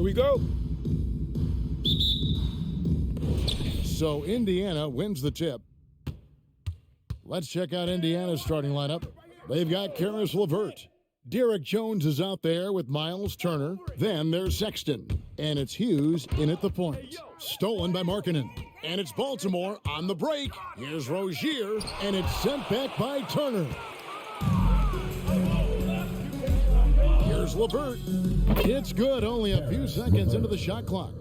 Here we go. So Indiana wins the tip. Let's check out Indiana's starting lineup. They've got Karis LeVert. Derek Jones is out there with Miles Turner. Then there's Sexton. And it's Hughes in at the point. Stolen by Markkanen. And it's Baltimore on the break. Here's Rozier. And it's sent back by Turner. Here's LeVert. It's good, only a few seconds into the shot clock.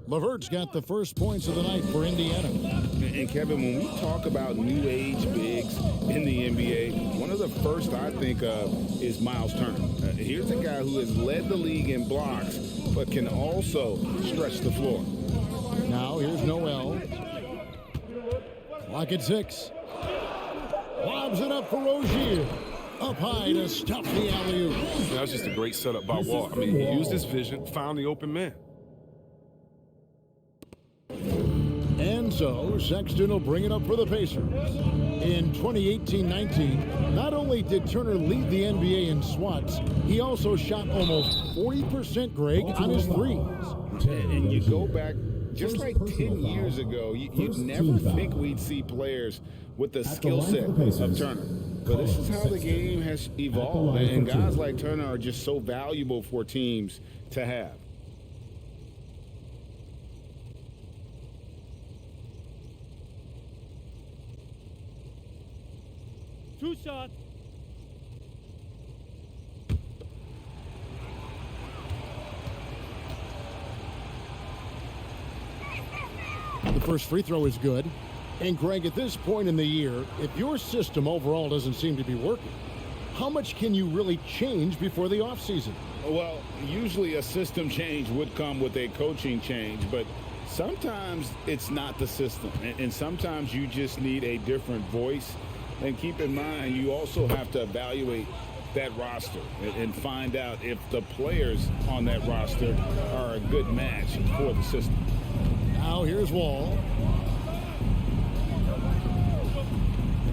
LeVert's got the first points of the night for Indiana. And Kevin, when we talk about new age bigs in the NBA, one of the first I think of is Miles Turner. Here's a guy who has led the league in blocks, but can also stretch the floor. Now here's Noel. Clock at 6. Lobs it up for Rozier. Up high to stop the alley-oop. That was just a great setup by Wall. I mean, he used his vision, found the open man. And so, Sexton will bring it up for the Pacers. In 2018-19, not only did Turner lead the NBA in swats, he also shot almost 40%, Greg, on his threes. And you go back just like 10 years ago, you'd never think we'd see players with the skill set of Turner. But this is how the game has evolved, and guys like Turner are just so valuable for teams to have. Two shots. The first free throw is good. And Greg, at this point in the year, if your system overall doesn't seem to be working, how much can you really change before the offseason? Well, usually a system change would come with a coaching change, but sometimes it's not the system. And sometimes you just need a different voice. And keep in mind, you also have to evaluate that roster and find out if the players on that roster are a good match for the system. Now here's Wall.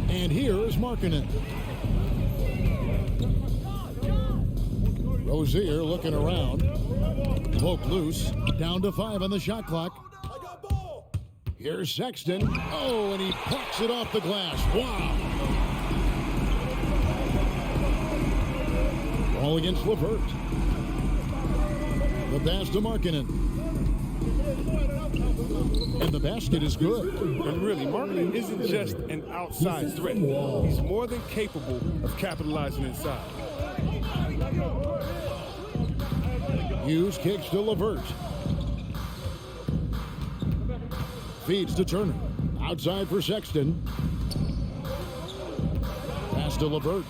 And here's Markkanen. Rozier looking around. Poke loose. Down to 5 on the shot clock. Here's Sexton. Oh, and he plucks it off the glass. Wow. All against LeVert. The pass to Markkanen. And the basket is good. And really, Markkanen isn't just an outside threat. He's more than capable of capitalizing inside. Hughes kicks to LeVert. Feeds to Turner. Outside for Sexton. Pass to LeVert.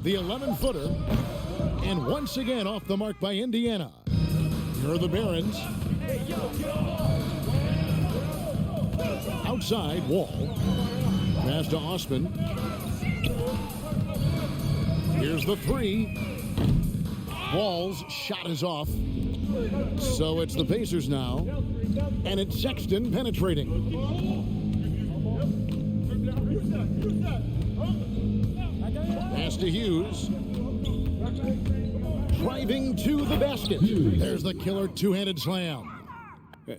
The 11-footer. And once again off the mark by Indiana. Here are the Barons. Outside, Wall. Pass to Osman. Here's the 3. Wall's shot is off. So it's the Pacers now. And it's Sexton penetrating. Pass to Hughes. Driving to the basket. There's the killer two-handed slam.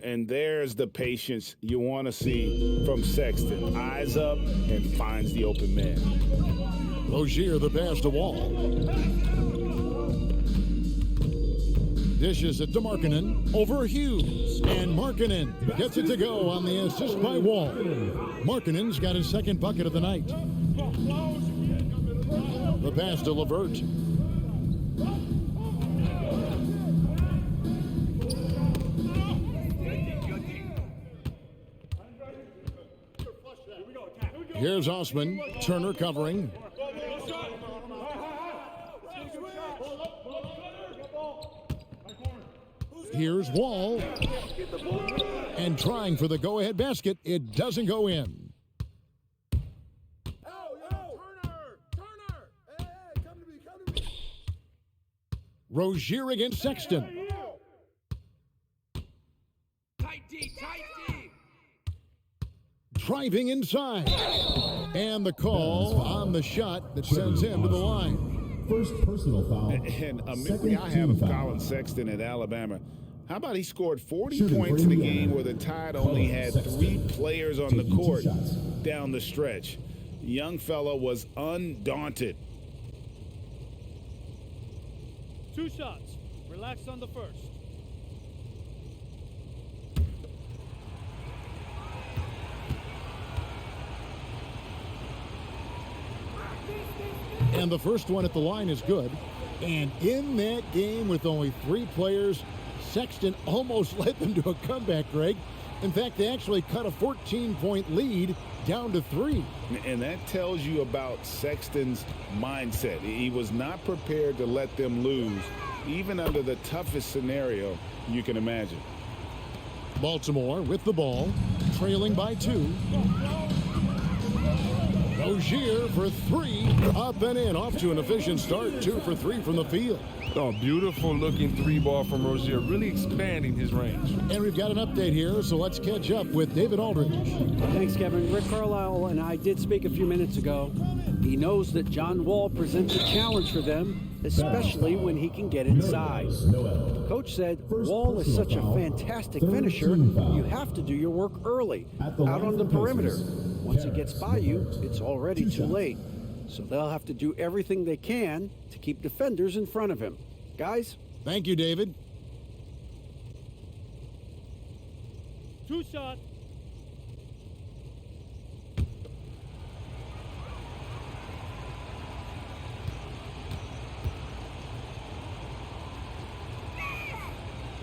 And there's the patience you want to see from Sexton. Eyes up and finds the open man. Rozier the pass to Wall. Dishes it to Markkanen over Hughes. And Markkanen gets it to go on the assist by Wall. Markkanen's got his second bucket of the night. The pass to LeVert. Here's Osman. Turner covering. Here's Wall. And trying for the go-ahead basket. It doesn't go in. Rozier against Sexton. Tight D. Driving inside. And the call on the shot that sends him to the line. First personal foul. And a memory Second I have team of foul. Colin Sexton at Alabama. How about he scored 40 Shooting for points in a Indiana. game where the Tide only Colin had Sexton. 3 players on the Taking 2 court shots. down the stretch. Young fellow was undaunted. 2 shots. Relax on the first. And the first one at the line is good. And in that game with only 3 players, Sexton almost led them to a comeback, Greg. In fact, they actually cut a 14-point lead down to 3. And that tells you about Sexton's mindset. He was not prepared to let them lose, even under the toughest scenario you can imagine. Baltimore with the ball, trailing by 2. Rozier for 3, up and in, off to an efficient start, 2 for 3 from the field. Oh, beautiful looking 3-ball from Rozier, really expanding his range. And we've got an update here, so let's catch up with David Aldridge. Thanks, Kevin. Rick Carlisle and I did speak a few minutes ago. He knows that John Wall presents a challenge for them, especially when he can get inside. Coach said, Wall is such a fantastic finisher, you have to do your work early, out on the perimeter. Once he gets by you, it's already too late. So they'll have to do everything they can to keep defenders in front of him. Guys? Thank you, David. 2 shots.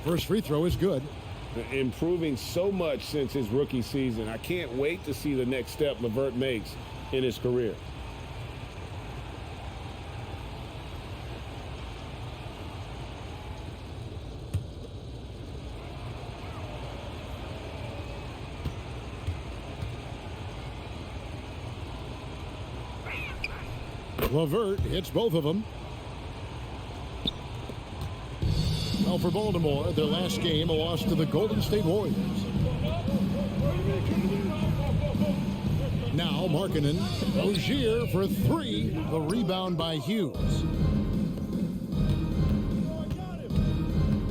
First free throw is good. Improving so much since his rookie season. I can't wait to see the next step LeVert makes in his career. LeVert hits both of them. Well, for Baltimore, their last game, a loss to the Golden State Warriors. Now Markkanen, Rozier for 3, the rebound by Hughes.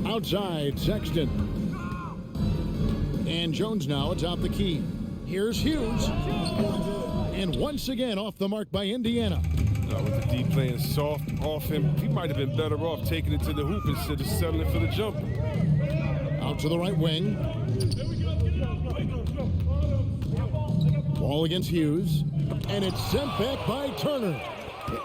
Outside, Sexton. And Jones now atop the key. Here's Hughes. And once again off the mark by Indiana. With the D playing soft off him, he might have been better off taking it to the hoop instead of settling for the jumper. Out to the right wing. Ball against Hughes. And it's sent back by Turner.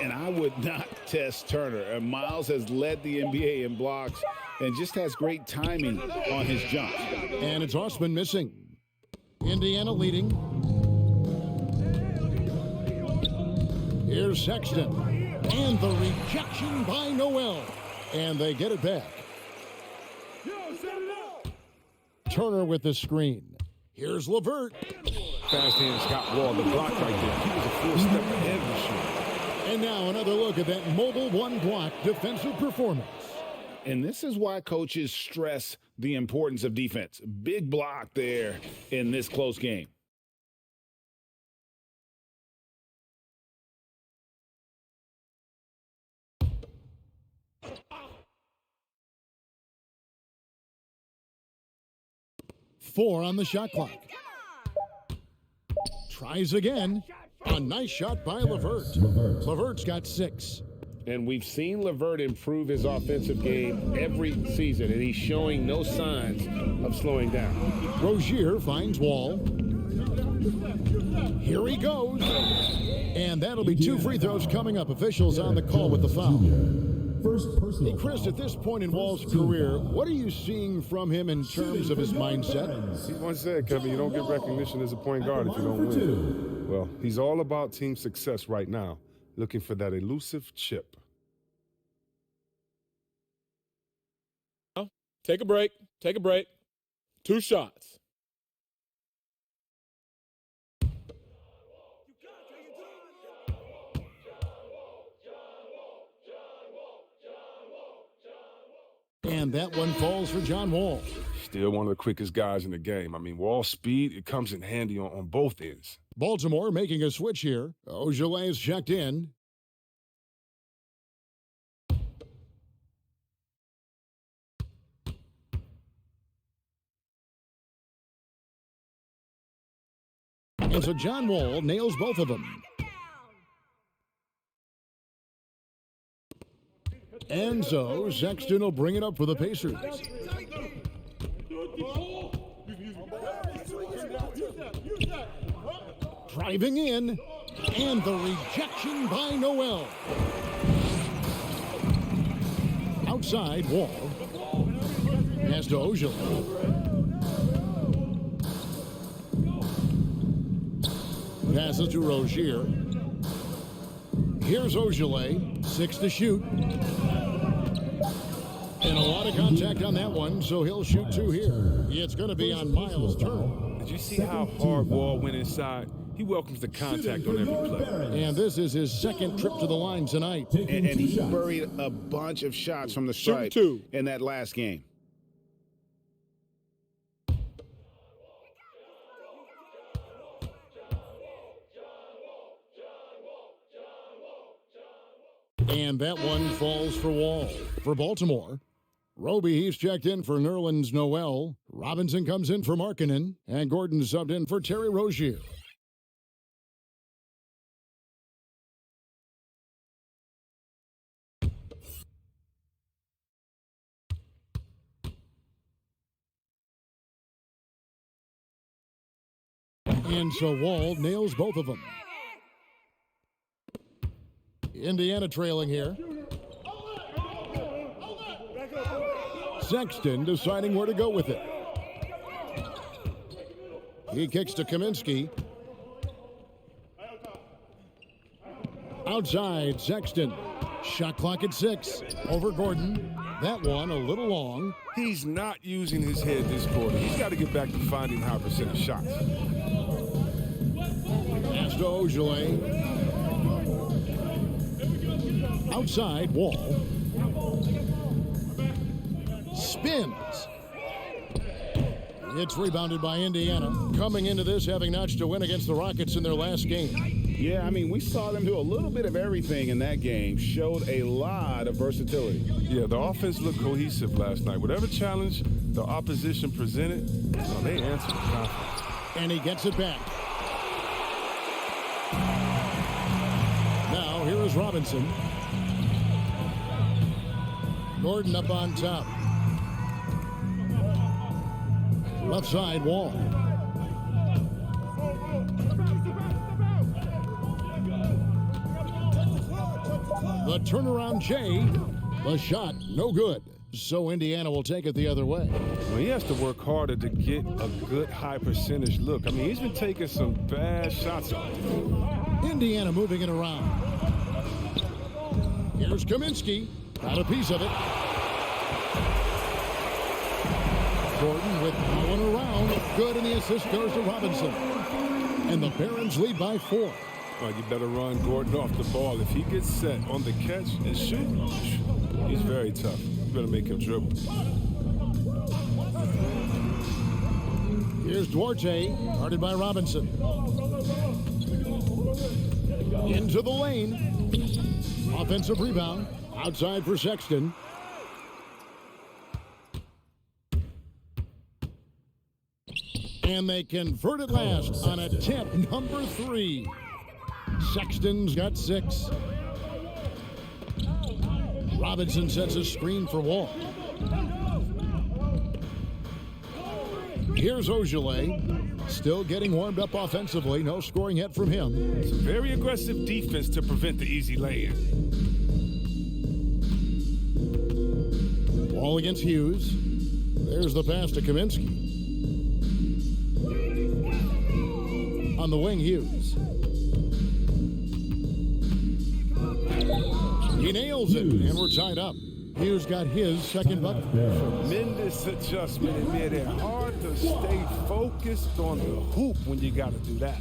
And I would not test Turner. And Miles has led the NBA in blocks and just has great timing on his jump. And it's Osman missing. Indiana leading. Here's Sexton. And the rejection by Noel. And they get it back. Turner with the screen. Here's LeVert. Fast hand Scott Wall, the block right there. He was a full step ahead of the shooter. And now another look at that mobile one-block defensive performance. And this is why coaches stress the importance of defense. Big block there in this close game. Four on the shot clock. Tries again. A nice shot by LeVert. LeVert's got 6. And we've seen LeVert improve his offensive game every season, and he's showing no signs of slowing down. Rozier finds Wall. Here he goes. And that'll be 2 free throws coming up. Officials on the call with the foul. First personal Hey, Chris, foul. at this point in Wall's First team career, foul. what are you seeing from him in terms of his mindset? He once said, Kevin, you don't get recognition as a point guard if you don't win. Well, he's all about team success right now, looking for that elusive chip. Take a break. Take a break. 2 shots. And that one falls for John Wall. Still one of the quickest guys in the game. I mean, Wall's speed, it comes in handy on both ends. Baltimore making a switch here. Ojale is checked in. And so John Wall nails both of them. And so Sexton will bring it up for the Pacers. Driving in, and the rejection by Noel. Outside, Wall. Pass to Ojale. Passes to Rozier. Here's Ojale, 6 to shoot. And a lot of contact on that one, so he'll shoot 2 here. It's going to be on Miles' turn. Did you see how hard Wall went inside? He welcomes the contact on every play. And this is his second trip to the line tonight. And he buried a bunch of shots from the stripe in that last game. And that one falls for Wall. For Baltimore, Roby, he's checked in for Nerlens Noel. Robinson comes in for Markkanen. And Gordon subbed in for Terry Rozier. And so Wall nails both of them. Indiana trailing here. Sexton deciding where to go with it. He kicks to Kaminsky. Outside, Sexton. Shot clock at 6. Over Gordon. That one a little long. He's not using his head this quarter. He's got to get back to finding high percentage shots. Pass to Ojale. Outside, Wall. Spins. It's rebounded by Indiana. Coming into this, having notched a win against the Rockets in their last game. Yeah, I mean, we saw them do a little bit of everything in that game. Showed a lot of versatility. Yeah, the offense looked cohesive last night. Whatever challenge the opposition presented, they answered with confidence. And he gets it back. Now, here is Robinson. Gordon up on top. Left side, Wall. The turnaround Jay. The shot, no good. So Indiana will take it the other way. Well, he has to work harder to get a good high percentage look. I mean, he's been taking some bad shots out there. Indiana moving it around. Here's Kaminsky. Got a piece of it. Gordon with one around. Good, and the assist goes to Robinson. And the Barons lead by 4. Well, you better run Gordon off the ball. If he gets set on the catch and shoot, he's very tough. You better make him dribble. Here's Duarte, guarded by Robinson. Into the lane. Offensive rebound. Outside for Sexton. And they convert it last on attempt number 3. Sexton's got 6. Robinson sets a screen for Wall. Here's Ojale, still getting warmed up offensively. No scoring yet from him. It's a very aggressive defense to prevent the easy lay-in. Wall against Hughes. There's the pass to Kaminsky. On the wing, Hughes. He nails it, and we're tied up. Hughes got his second bucket. Tremendous adjustment in there. Hard to stay focused on the hoop when you got to do that.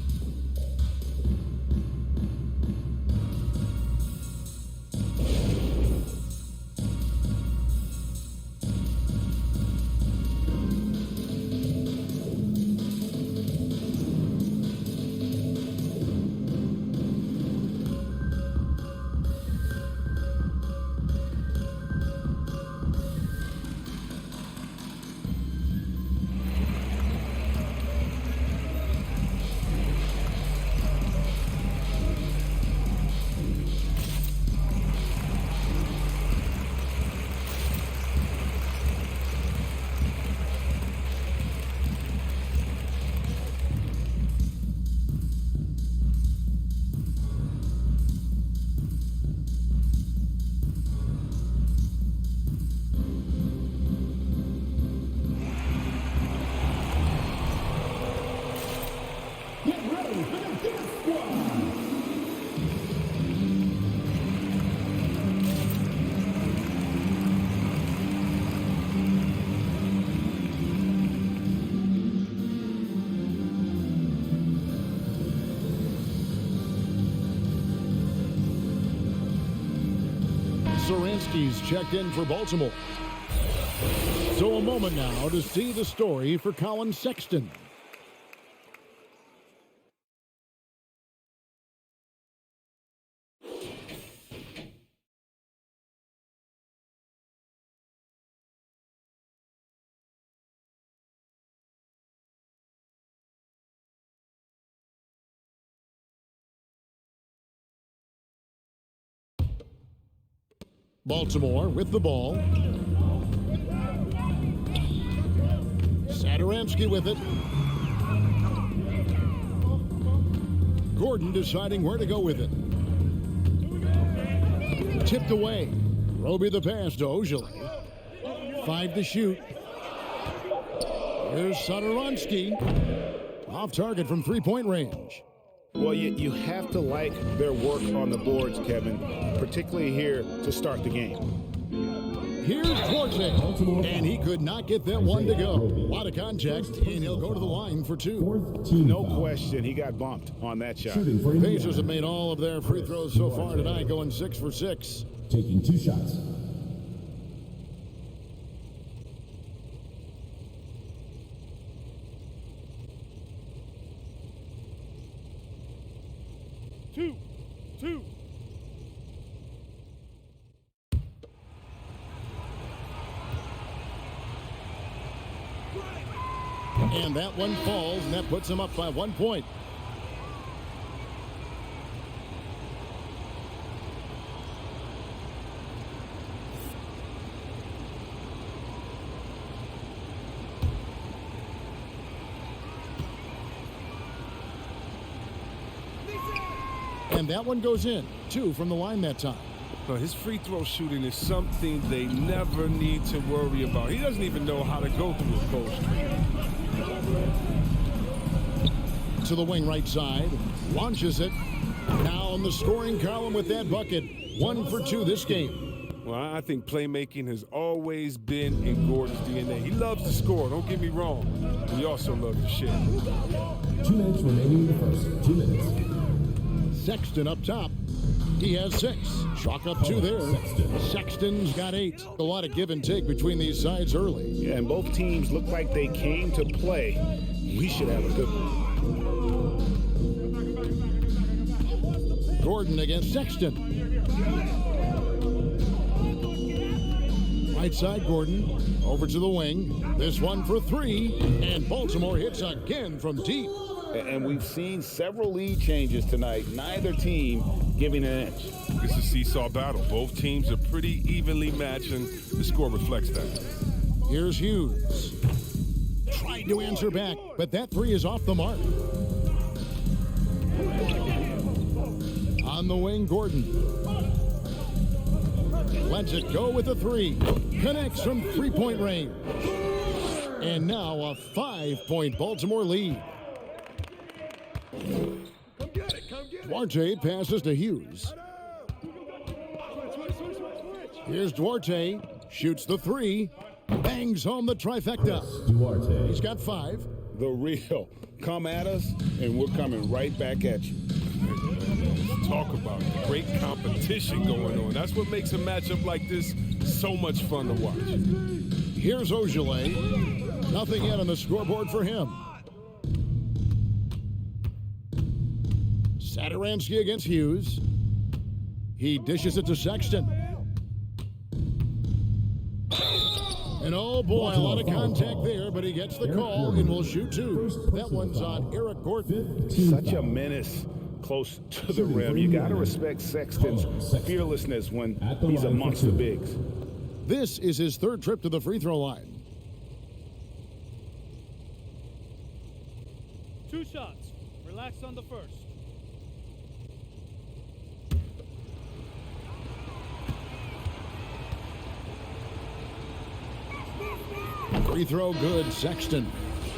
Saransky's checked in for Baltimore. So a moment now to see the story for Colin Sexton. Baltimore with the ball. Satoransky with it. Gordon deciding where to go with it. Tipped away. Roby the pass to Ojale. 5 to shoot. Here's Satoransky. Off target from three-point range. Well, you have to like their work on the boards, Kevin, particularly here to start the game. Here's Duarte, and he could not get that one to go. A lot of contact, and he'll go to the line for 2. No question, he got bumped on that shot. Pacers have made all of their free throws so far tonight, going 6 for 6. Taking 2 shots. Two. And that one falls, and that puts him up by 1 point. And that one goes in. 2 from the line that time. But his free throw shooting is something they never need to worry about. He doesn't even know how to go through a post. To the wing right side. Launches it. Now on the scoring column with that bucket. 1 for 2 this game. Well, I think playmaking has always been in Gordon's DNA. He loves to score, don't get me wrong. But he also loves to share. 2 minutes remaining in the first. 2 minutes. Sexton up top. He has 6. Chalk up 2 there. Sexton's got 8. A lot of give and take between these sides early. Yeah, and both teams look like they came to play. We should have a good one. Gordon against Sexton. Right side Gordon. Over to the wing. This one for 3. And Baltimore hits again from deep. And we've seen several lead changes tonight. Neither team giving an inch. It's a seesaw battle. Both teams are pretty evenly matched, and the score reflects that. Here's Hughes. Tried to answer back, but that 3 is off the mark. On the wing, Gordon. Lets it go with a 3. Connects from three-point range. And now a 5-point Baltimore lead. Duarte passes to Hughes. Here's Duarte. Shoots the 3. Bangs home the trifecta. Duarte. He's got 5. The real. Come at us, and we're coming right back at you. Talk about great competition going on. That's what makes a matchup like this so much fun to watch. Here's Ojale. Nothing yet on the scoreboard for him. Satoransky against Hughes. He dishes it to Sexton. And oh boy, a lot of contact there, but he gets the call and will shoot 2. That one's on Eric Gordon. Such a menace close to the rim. You got to respect Sexton's fearlessness when he's amongst the bigs. This is his 3rd trip to the free throw line. 2 shots. Relax on the first. Free throw good, Sexton.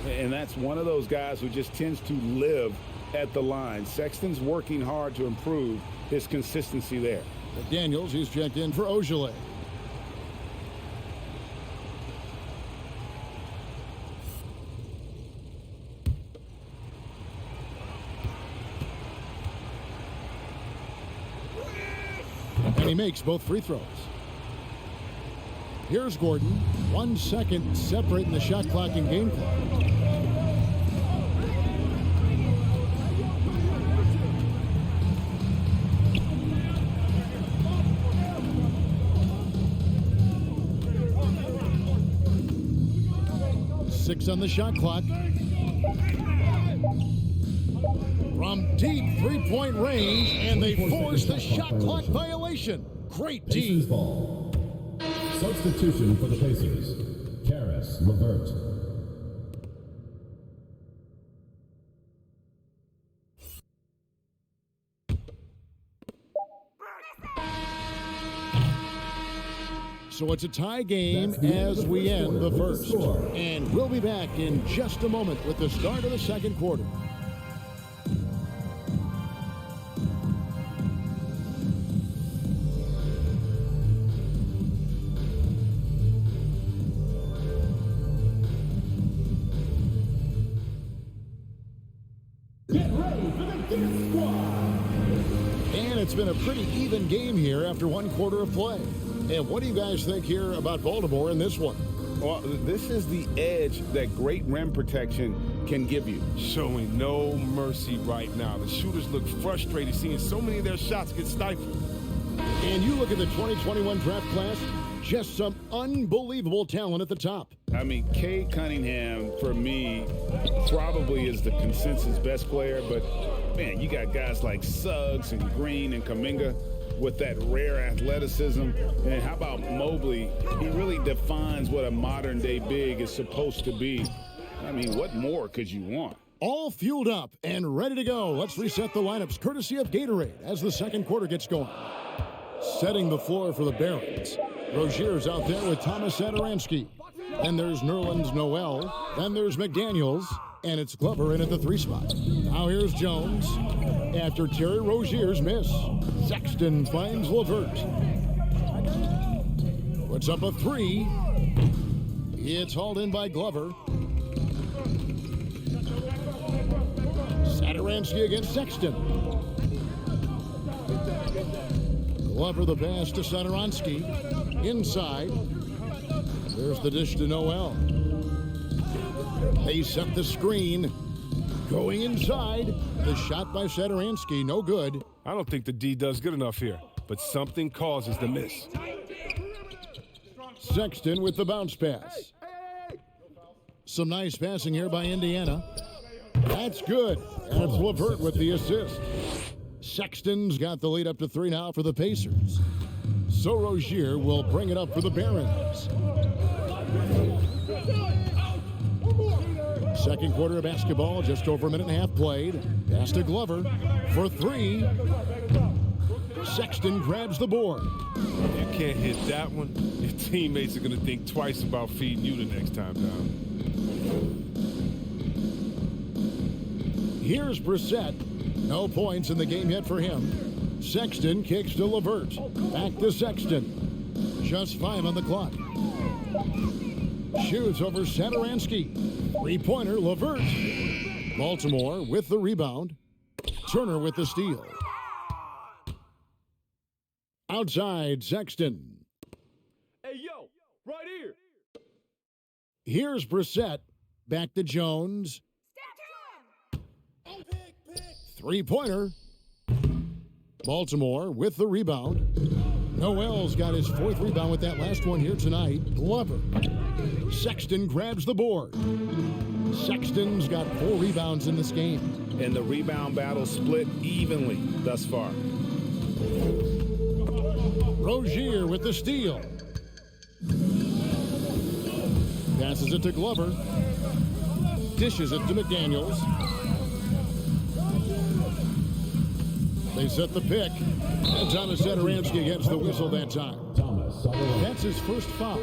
And that's one of those guys who just tends to live at the line. Sexton's working hard to improve his consistency there. McDaniels, he's checked in for Ojale. And he makes both free throws. Here's Gordon. 1 second separating the shot clock and game clock. Six on the shot clock. From deep three-point range, and they force the shot clock violation. Great D. Pacers ball. Substitution for the Pacers. Karis LeVert. So it's a tie game as we end the first. And we'll be back in just a moment with the start of the second quarter. And it's been a pretty even game here after one quarter of play. And what do you guys think here about Baltimore in this one? Well, this is the edge that great rim protection can give you. Showing no mercy right now. The shooters look frustrated seeing so many of their shots get stifled. And you look at the 2021 draft class, just some unbelievable talent at the top. I mean, Cade Cunningham, for me, probably is the consensus best player. But, man, you got guys like Suggs and Green and Kuminga with that rare athleticism. And how about Mobley? He really defines what a modern-day big is supposed to be. I mean, what more could you want? All fueled up and ready to go. Let's reset the lineups courtesy of Gatorade as the second quarter gets going. Setting the floor for the Barons. Rozier's out there with Thomas Satoransky. Then there's Nerlens Noel. Then there's McDaniels. And it's Glover in at the 3 spot. Now here's Jones. After Terry Rozier's miss, Sexton finds LeVert. Puts up a 3. It's hauled in by Glover. Satoransky against Sexton. Glover the pass to Satoransky. Inside. There's the dish to Noel. They set the screen. Going inside. The shot by Satoransky, no good. I don't think the D does good enough here, but something causes the miss. Sexton with the bounce pass. Some nice passing here by Indiana. That's good. And it's LeVert with the assist. Sexton's got the lead up to 3 now for the Pacers. So Rozier will bring it up for the Barons. Second quarter of basketball, just over a minute and a half played. Pass to Glover for 3. Sexton grabs the board. If you can't hit that one, your teammates are going to think twice about feeding you the next time down. Here's Brissett. No points in the game yet for him. Sexton kicks to LeVert. Back to Sexton. Just 5 on the clock. Shoots over Satoransky. 3-pointer, LeVert. Baltimore with the rebound. Turner with the steal. Outside, Sexton. Hey, yo, right here. Here's Brissett. Back to Jones. 3-pointer. Baltimore with the rebound. Noel's got his 4th rebound with that last one here tonight. Glover. Sexton grabs the board. Sexton's got 4 rebounds in this game. And the rebound battle split evenly thus far. Rozier with the steal. Passes it to Glover. Dishes it to McDaniels. They set the pick. And Thomas Satoransky gets the whistle that time. That's his first foul.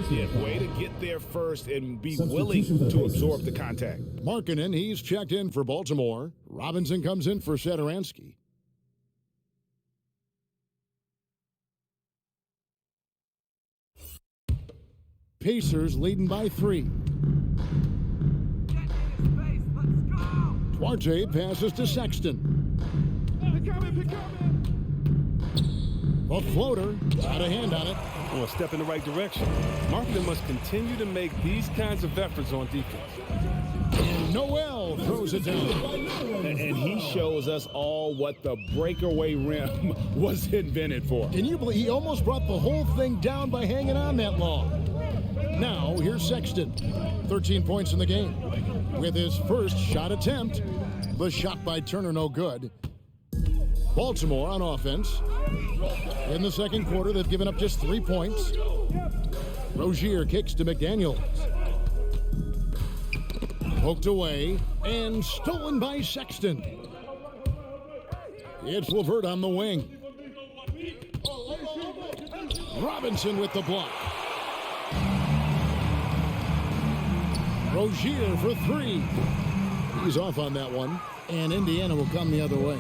Yeah, way to get there first and be willing to absorb the contact. Markkanen, he's checked in for Baltimore. Robinson comes in for Satoransky. Pacers leading by 3. Duarte passes to Sexton. A floater. Got a hand on it. Well, a step in the right direction. Marketing must continue to make these kinds of efforts on defense. And Noel throws it down. And he shows us all what the breakaway rim was invented for. Can you believe he almost brought the whole thing down by hanging on that long? Now, here's Sexton. 13 points in the game. With his first shot attempt, the shot by Turner no good. Baltimore on offense. In the second quarter, they've given up just 3 points. Rozier kicks to McDaniels. Poked away and stolen by Sexton. It's LeVert on the wing. Robinson with the block. Rozier for 3. He's off on that one, and Indiana will come the other way.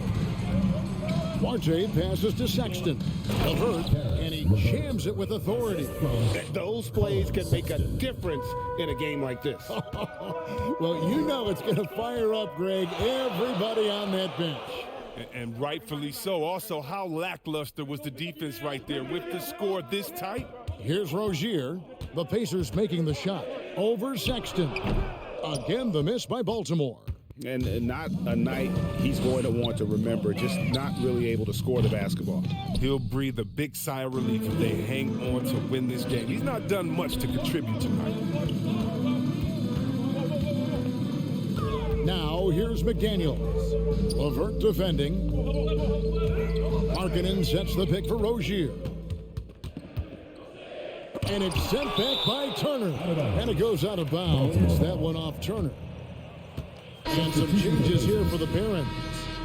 Duarte passes to Sexton. LeVert, and he jams it with authority. Those plays can make a difference in a game like this. Well, you know it's going to fire up, Greg, everybody on that bench. And rightfully so. Also, how lackluster was the defense right there with the score this tight? Here's Rozier. The Pacers making the shot. Over Sexton. Again, the miss by Baltimore. And not a night he's going to want to remember, just not really able to score the basketball. He'll breathe a big sigh of relief if they hang on to win this game. He's not done much to contribute tonight. Now, here's McDaniels. LeVert defending. Markkanen sets the pick for Rozier. And it's sent back by Turner. And it goes out of bounds. That one off Turner. And some changes here for the Barons.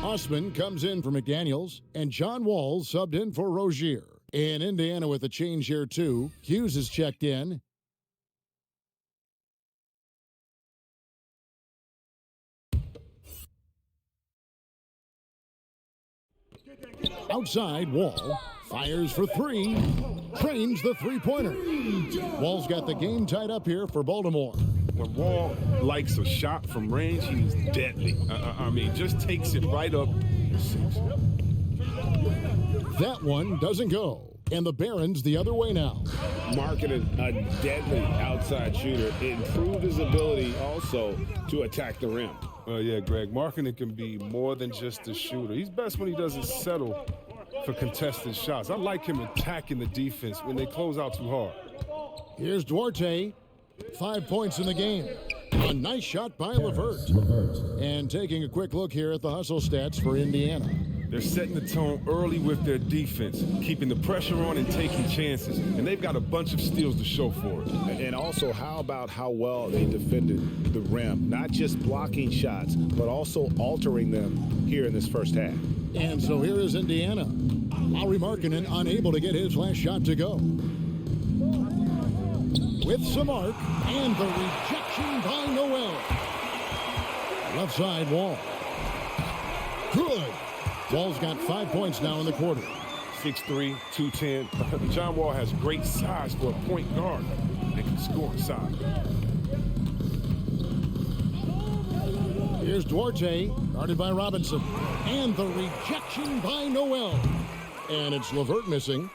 Osman comes in for McDaniels, and John Wall subbed in for Rozier. And Indiana with a change here, too. Hughes is checked in. Outside, Wall fires for 3. Trains the three-pointer. Wall's got the game tied up here for Baltimore. When Wall likes a shot from range, he's deadly. Just takes it right up and sinks it. That one doesn't go. And the Barons the other way now. Markkanen, a deadly outside shooter, improved his ability also to attack the rim. Yeah, Greg, Markkanen can be more than just a shooter. He's best when he doesn't settle for contested shots. I like him attacking the defense when they close out too hard. Here's Duarte. 5 points in the game. A nice shot by LeVert. And taking a quick look here at the hustle stats for Indiana. They're setting the tone early with their defense, keeping the pressure on and taking chances. And they've got a bunch of steals to show for it. And also, how about how well they defended the rim? Not just blocking shots, but also altering them here in this first half. And so here is Indiana. Lauri Markkanen unable to get his last shot to go. With some arc, and the rejection by Noel. Left side, Wall. Good. Wall's got 5 points now in the quarter. 6'3", 210. John Wall has great size for a point guard. They can score inside. Here's Duarte, guarded by Robinson. And the rejection by Noel. And it's LeVert missing.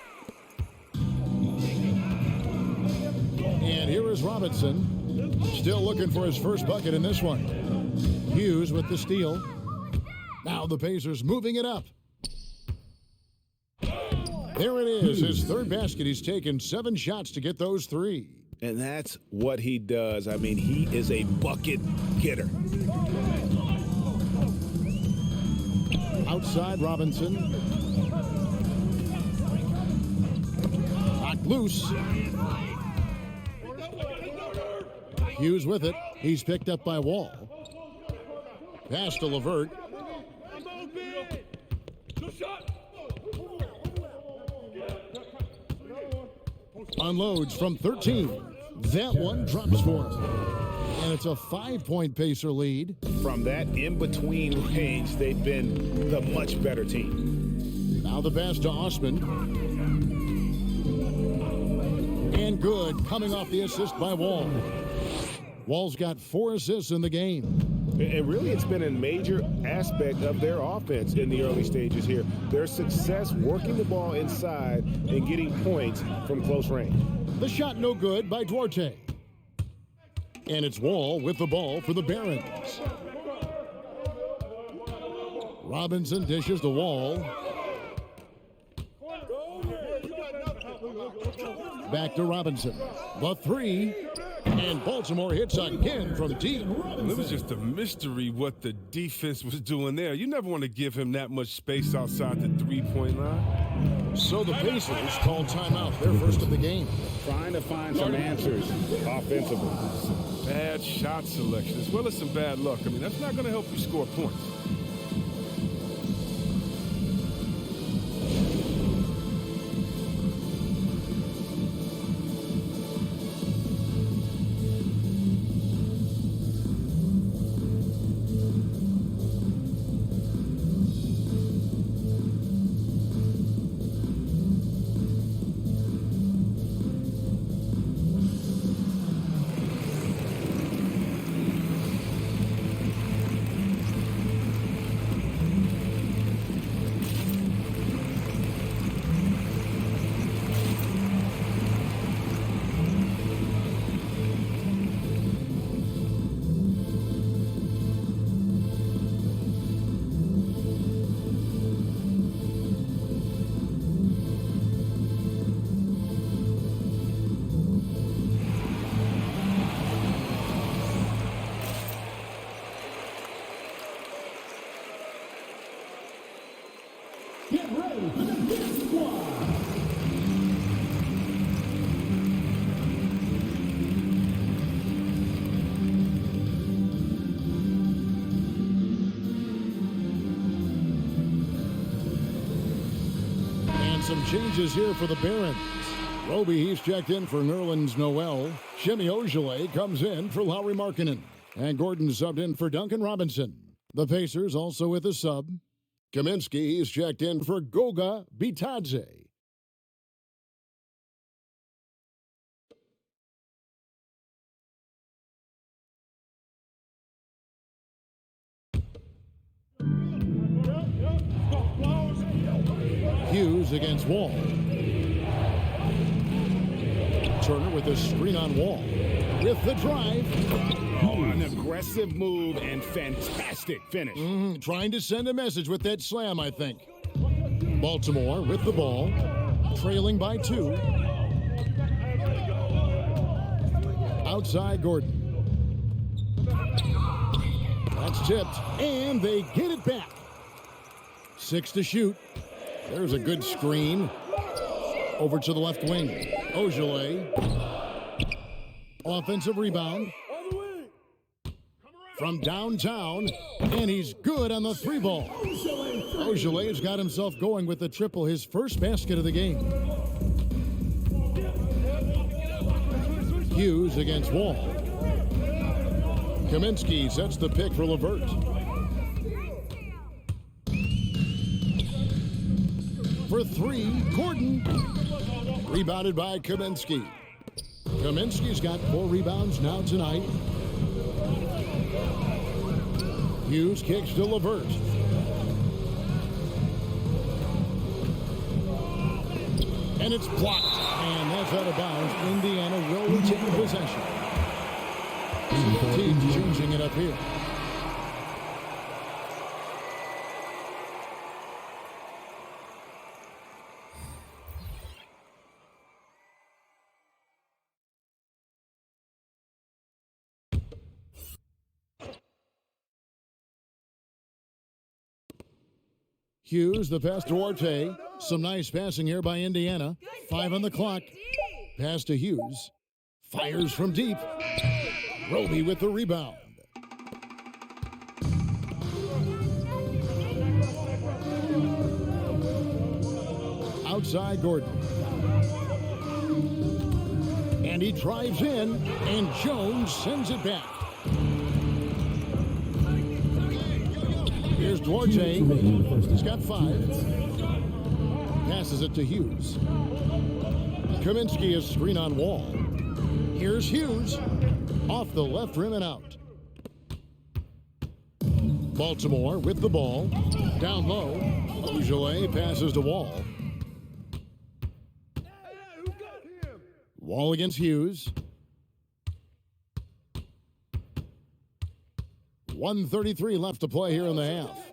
And here is Robinson, still looking for his first bucket in this one. Hughes with the steal. Now the Pacers moving it up. There it is, his third basket. He's taken 7 shots to get those 3. And that's what he does. I mean, he is a bucket getter. Outside, Robinson. Knocked loose. Hughes with it. He's picked up by Wall. Pass to LeVert. Unloads from 13. That one drops for him. And it's a 5-point Pacer lead. From that in-between range, they've been the much better team. Now the pass to Osman. And good, coming off the assist by Wall. Wall's got 4 assists in the game. And really, it's been a major aspect of their offense in the early stages here. Their success working the ball inside and getting points from close range. The shot no good by Duarte. And it's Wall with the ball for the Barons. Robinson dishes the Wall. Back to Robinson. The three. And Baltimore hits again from deep. It was just a mystery what the defense was doing there. You never want to give him that much space outside the three-point line. So the Pacers call timeout, their first of the game. Trying to find some answers offensively. Some bad shot selection as well as some bad luck. I mean, that's not going to help you score points. Get ready for the big squad. And some changes here for the Barons. Roby, he's checked in for Nerlens Noel. Shimmy Ojale comes in for Lauri Markkanen. And Gordon subbed in for Duncan Robinson. The Pacers also with a sub. Kaminsky, he's checked in for Goga Bitadze. Hughes against Wall. Turner with a screen on Wall. With the drive. Oh, an aggressive move and fantastic finish. Trying to send a message with that slam, I think. Baltimore with the ball. Trailing by 2. Outside Gordon. That's tipped. And they get it back. 6 to shoot. There's a good screen. Over to the left wing. Ojale. Offensive rebound. From downtown. And he's good on the 3 ball. Ojale's got himself going with the triple, his first basket of the game. Hughes against Wall. Kaminsky sets the pick for LeVert. For 3, Gordon. Rebounded by Kaminsky. Kaminsky's got 4 rebounds now tonight. Hughes kicks to LeVert. And it's blocked. And that's out of bounds. Indiana will retain possession. Team changing it up here. Hughes, the pass to Duarte. Some nice passing here by Indiana. 5 on the clock. Pass to Hughes. Fires from deep. Roby with the rebound. Outside Gordon. And he drives in, and Jones sends it back. Here's Duarte. He's got 5. Passes it to Hughes. Kaminsky is screen on Wall. Here's Hughes. Off the left rim and out. Baltimore with the ball. Down low. Ojale passes to Wall. Wall against Hughes. 1:33 left to play here in the half.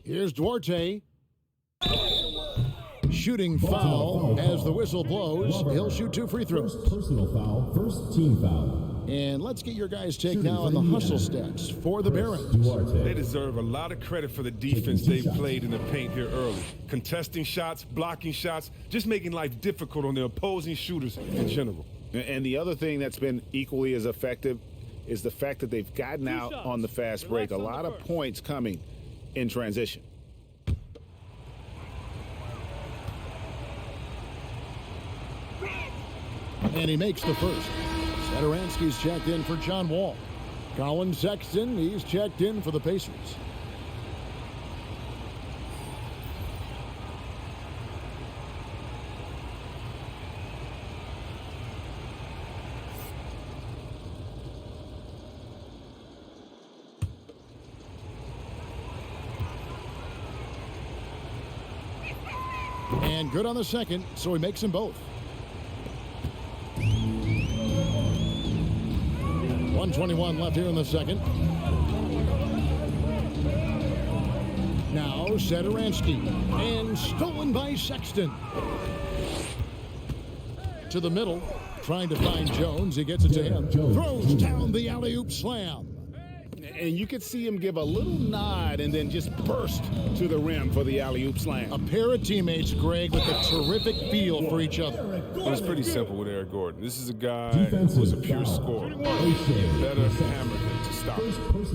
Here's Duarte. Shooting foul as the whistle blows. He'll shoot 2 free throws. First personal foul, first team foul. And let's get your guys' take now on the hustle stats for the Barons. They deserve a lot of credit for the defense they've played in the paint here early. Contesting shots, blocking shots, just making life difficult on the opposing shooters in general. And the other thing that's been equally as effective is the fact that they've gotten out on the fast break. A lot of points coming in transition. And he makes the first. Satoransky's checked in for John Wall. Colin Sexton, he's checked in for the Pacers. And good on the second, so he makes them both. 1:21 left here in the second. Now Satoransky, and stolen by Sexton. To the middle, trying to find Jones. He gets it to him. Throws down the alley-oop slam. And you could see him give a little nod and then just burst to the rim for the alley-oop slam. A pair of teammates, Greg, with a terrific feel for each other. Well, it's pretty simple with Eric Gordon. This is a guy who's a pure scorer. Better hammer than to stop.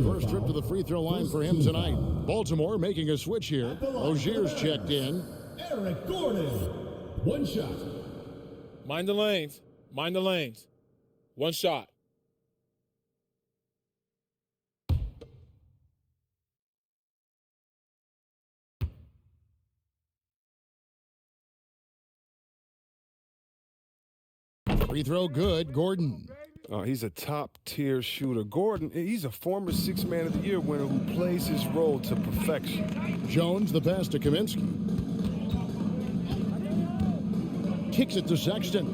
First trip to the free throw line for him tonight. Baltimore making a switch here. Rozier's checked in. Eric Gordon. One shot. Mind the lanes. Mind the lanes. One shot. Free throw good, Gordon. He's a top-tier shooter. Gordon, he's a former Sixth Man of the Year winner who plays his role to perfection. Jones, the pass to Kaminsky. Kicks it to Sexton.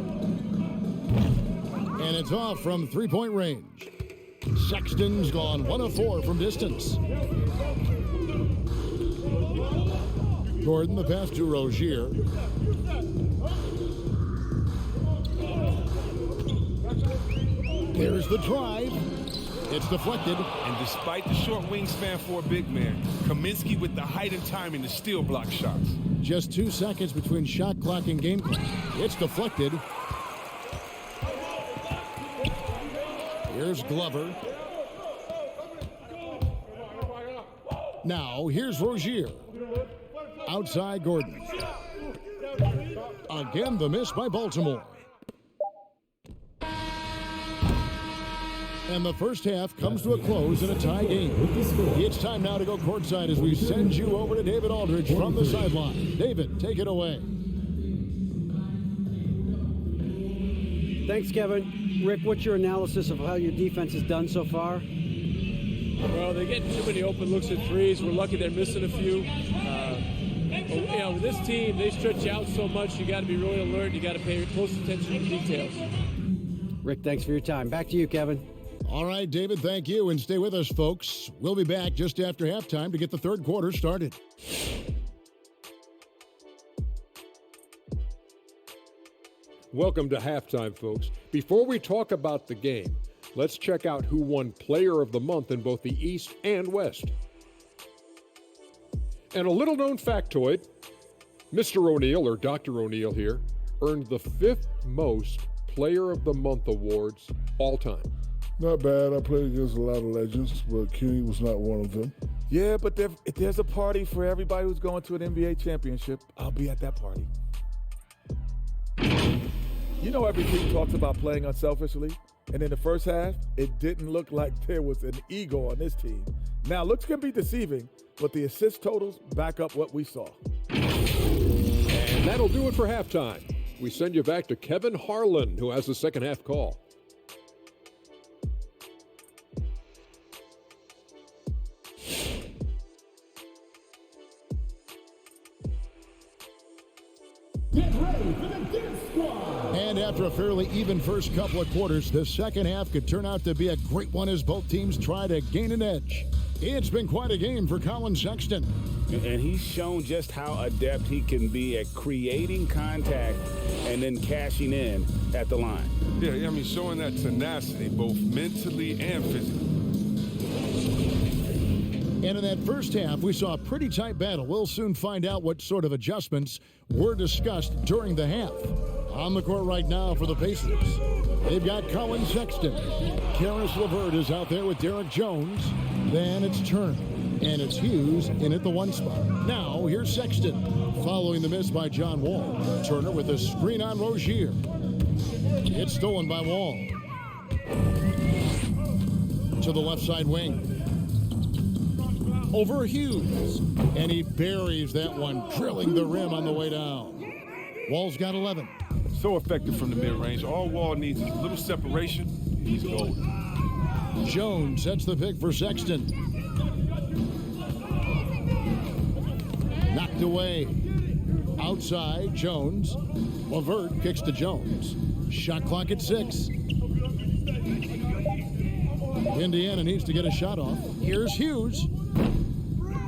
And it's off from three-point range. Sexton's gone 1 of 4 from distance. Gordon, the pass to Rozier. There's the drive. It's deflected. And despite the short wingspan for a big man, Kaminsky with the height and timing to steal block shots. Just 2 seconds between shot clock and game clock. It's deflected. Here's Glover. Now, here's Rozier. Outside Gordon. Again, the miss by Baltimore. And the first half comes to a close in a tie game. It's time now to go courtside as we send you over to David Aldridge from the sideline. David, take it away. Thanks, Kevin. Rick, what's your analysis of how your defense has done so far? Well, they're getting too many open looks at threes. We're lucky they're missing a few. But, with this team, they stretch out so much. You got to be really alert. You got to pay close attention to the details. Rick, thanks for your time. Back to you, Kevin. All right, David, thank you. And stay with us, folks. We'll be back just after halftime to get the third quarter started. Welcome to halftime, folks. Before we talk about the game, let's check out who won Player of the Month in both the East and West. And a little-known factoid, Mr. O'Neal, or Dr. O'Neal here, earned the 5th most Player of the Month awards all time. Not bad. I played against a lot of legends, but Kenny was not one of them. Yeah, but if there's a party for everybody who's going to an NBA championship, I'll be at that party. You know, every team talks about playing unselfishly, and in the first half, it didn't look like there was an ego on this team. Now, looks can be deceiving, but the assist totals back up what we saw. And that'll do it for halftime. We send you back to Kevin Harlan, who has the second half call. And after a fairly even first couple of quarters, the second half could turn out to be a great one as both teams try to gain an edge. It's been quite a game for Colin Sexton. And he's shown just how adept he can be at creating contact and then cashing in at the line. Yeah, I mean, showing that tenacity both mentally and physically. And in that first half, we saw a pretty tight battle. We'll soon find out what sort of adjustments were discussed during the half. On the court right now for the Pacers, they've got Colin Sexton. Caris LeVert is out there with Derek Jones. Then it's Turner. And it's Hughes in at the 1 spot. Now, here's Sexton. Following the miss by John Wall. Turner with a screen on Rozier. It's stolen by Wall. To the left side wing. Over Hughes. And he buries that one, drilling the rim on the way down. Wall's got 11. So effective from the mid-range. All Wall needs is a little separation. He's gold. Jones sets the pick for Sexton. Knocked away. Outside, Jones. LeVert kicks to Jones. Shot clock at 6. Indiana needs to get a shot off. Here's Hughes.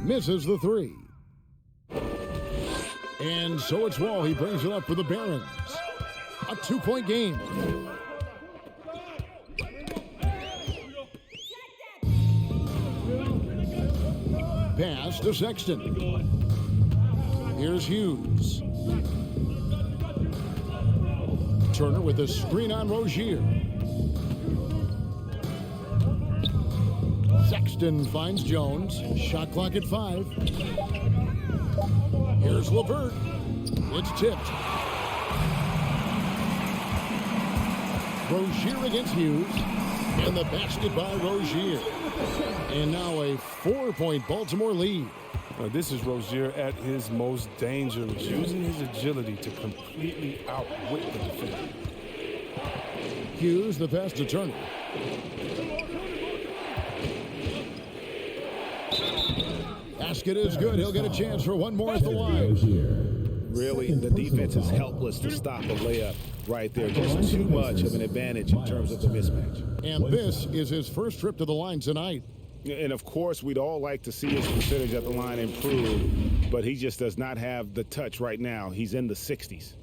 Misses the 3. And so it's Wall. He brings it up for the Barons. A 2-point game. Pass to Sexton. Here's Hughes. Turner with a screen on Rozier. Sexton finds Jones. Shot clock at 5. Here's LeVert. It's tipped. Rozier against Hughes. And the basket by Rozier. And now a 4-point Baltimore lead. This is Rozier at his most dangerous, using his agility to completely outwit the defender. Hughes, the pass to Turner. Basket is good. He'll get a chance for one more at the line. Really, the defense is helpless to stop a layup right there. Just too much of an advantage in terms of the mismatch. And this is his first trip to the line tonight. And, of course, we'd all like to see his percentage at the line improve, but he just does not have the touch right now. He's in the 60s.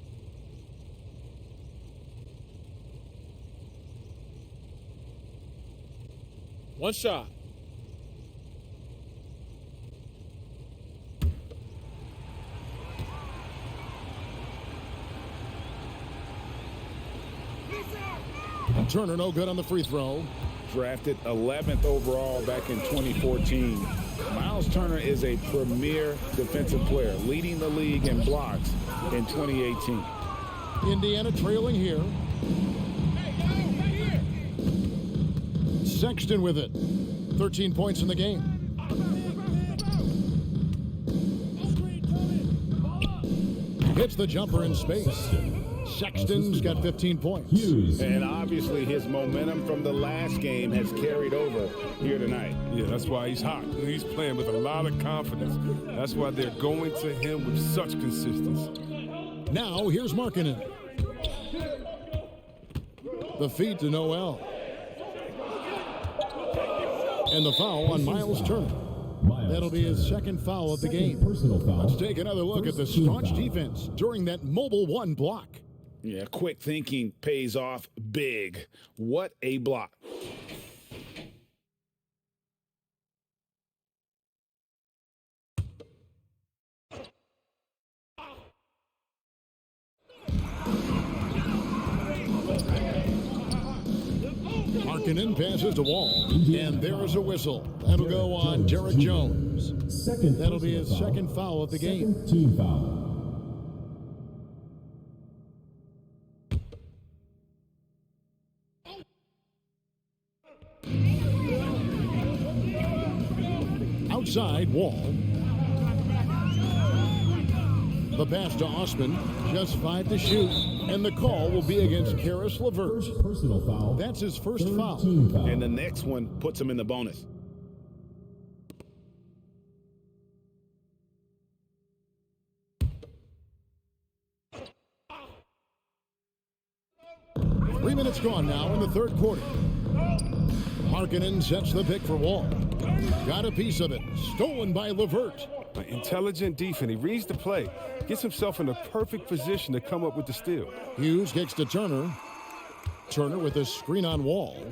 One shot. Turner no good on the free throw. Drafted 11th overall back in 2014. Miles Turner is a premier defensive player, leading the league in blocks in 2018. Indiana trailing here. Sexton with it. 13 points in the game. Hits the jumper in space. Sexton's got 15 points. And obviously his momentum from the last game has carried over here tonight. Yeah, that's why he's hot. He's playing with a lot of confidence. That's why they're going to him with such consistency. Now here's Markkanen. The feed to Noel. And the foul on Miles Turner. That'll be his second foul of the game. Let's take another look at the staunch defense during that mobile 1 block. Yeah, quick thinking pays off big. What a block. Markkanen passes to Wall. And there is a whistle. That'll go on Derek Jones. That'll be his second foul of the game. Team foul. Outside, Wall. The pass to Osman, just 5 to shoot, and the call will be against Caris LeVert. Personal foul. That's his first foul. And the next one puts him in the bonus. minutes gone now in the third quarter. Markkanen sets the pick for Wall. Got a piece of it. Stolen by LeVert. Intelligent defense. He reads the play. Gets himself in a perfect position to come up with the steal. Hughes kicks to Turner. Turner with a screen on Wall.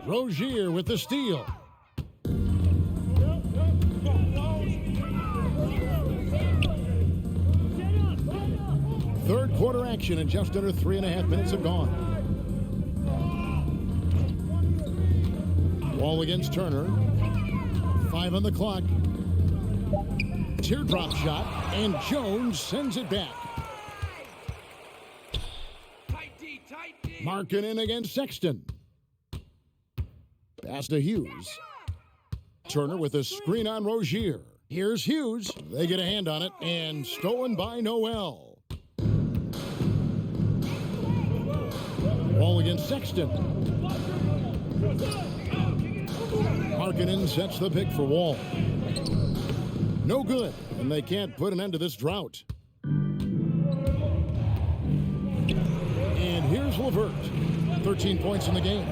Rozier with the steal. Third quarter action and just under 3.5 minutes have gone. Wall against Turner. 5 on the clock. Teardrop shot, and Jones sends it back. Markkanen against Sexton. Pass to Hughes. Turner with a screen on Rozier. Here's Hughes. They get a hand on it, and stolen by Noel. Wall against Sexton. Markkanen sets the pick for Wall. No good, and they can't put an end to this drought. And here's LeVert. 13 points in the game.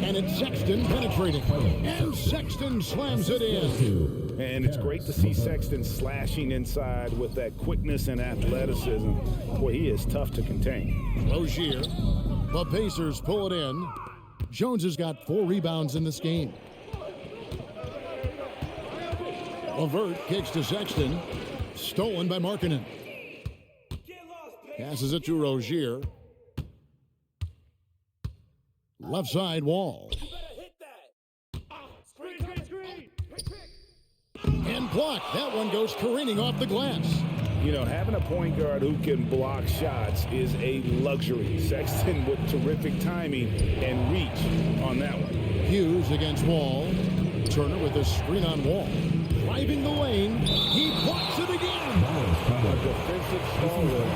And it's Sexton penetrating. And Sexton slams it in. And it's great to see Sexton slashing inside with that quickness and athleticism. Boy, he is tough to contain. Rozier. The Pacers pull it in. Jones has got 4 rebounds in this game. LeVert kicks to Sexton. Stolen by Markkanen. Passes it to Rozier. Left side Wall. And blocked. That one goes careening off the glass. You know, having a point guard who can block shots is a luxury. Sexton with terrific timing and reach on that one. Hughes against Wall. Turner with a screen on Wall. Driving the lane. He blocks it again. A defensive stalwart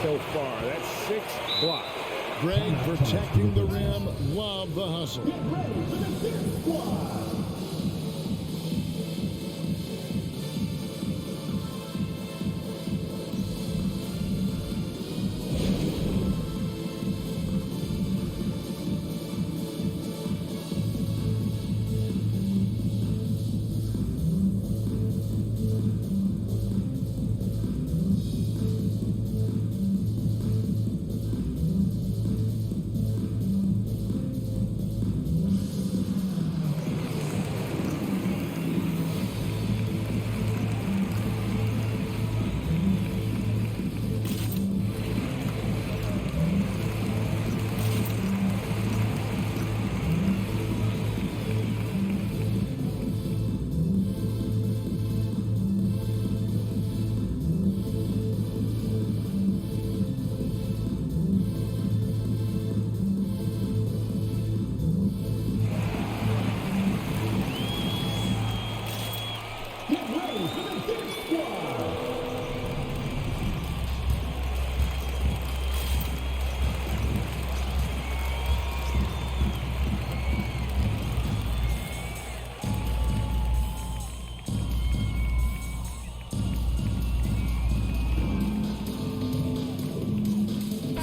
so far. That's 6 blocks. Greg protecting the rim. Love the hustle.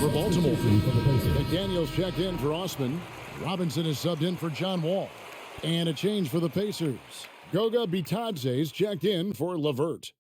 For Baltimore, McDaniels checked in for Osman. Robinson is subbed in for John Wall. And a change for the Pacers. Goga Bitadze's checked in for LeVert.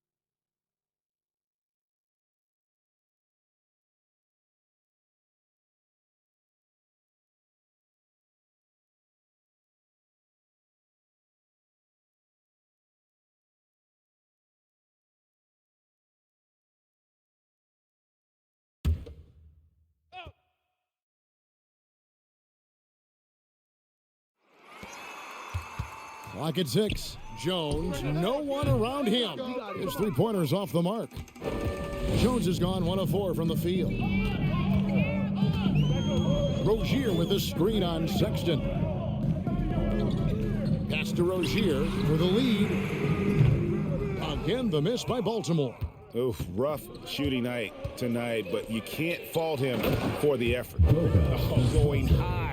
Clock at 6. Jones, no one around him. His three-pointer's off the mark. Jones has gone 1 of 4 from the field. Rozier with a screen on Sexton. Pass to Rozier for the lead. Again, the miss by Baltimore. Oof, rough shooting night tonight, but you can't fault him for the effort. Oh, going high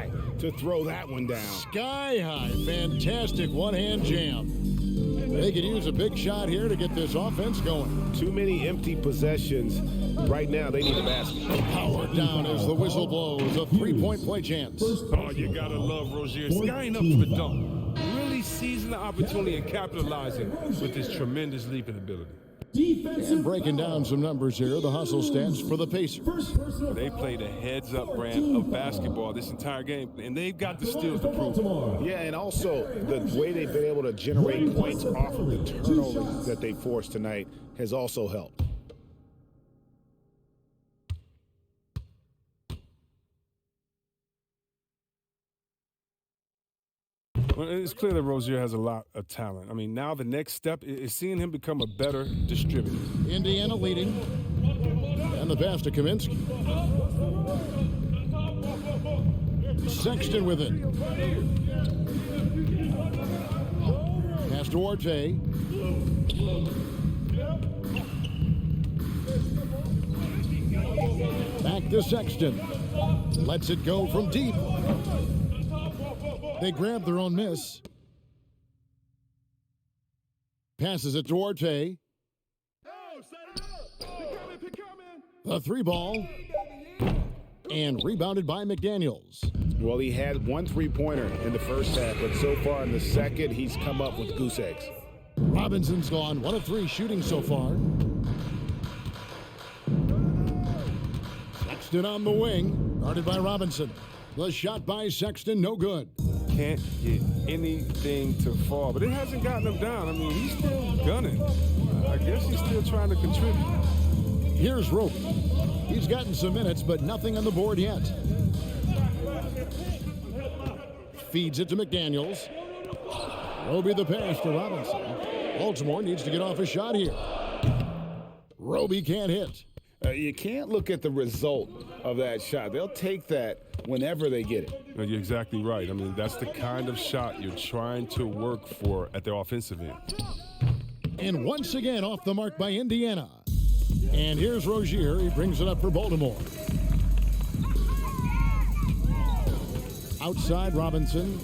to throw that one down. Sky high. Fantastic one-hand jam. They could use a big shot here to get this offense going. Too many empty possessions. Right now, they need a basket. Powered down as the whistle blows. A three-point play chance. Oh, you gotta love Rozier skying up for the dunk. Really seizing the opportunity and capitalizing with his tremendous leaping ability. And breaking down some numbers here, the hustle stats for the Pacers. They played a heads-up brand of basketball this entire game, and they've got the steals to prove it. Yeah, and also the way they've been able to generate points off of the turnovers that they forced tonight has also helped. Well, it's clear that Rozier has a lot of talent. I mean, now the next step is seeing him become a better distributor. Indiana leading. And the pass to Kaminsky. Sexton with it. Pass to Orte. Back to Sexton. Lets it go from deep. They grab their own miss. Passes it to Orte. The three ball. And rebounded by McDaniels. Well, he had one three-pointer in the first half, but so far in the second, he's come up with goose eggs. Robinson's gone 1 of 3 shooting so far. Sexton on the wing. Guarded by Robinson. The shot by Sexton, no good. Can't get anything to fall, but it hasn't gotten him down. I mean, he's still gunning. I guess he's still trying to contribute. Here's Roby. He's gotten some minutes, but nothing on the board yet. Feeds it to McDaniels. Roby the pass to Robinson. Baltimore needs to get off a shot here. Roby can't hit. You can't look at the result of that shot. They'll take that whenever they get it. You're exactly right. I mean, that's the kind of shot you're trying to work for at the offensive end. And once again off the mark by Indiana. And here's Rozier. He brings it up for Baltimore. Outside Robinson.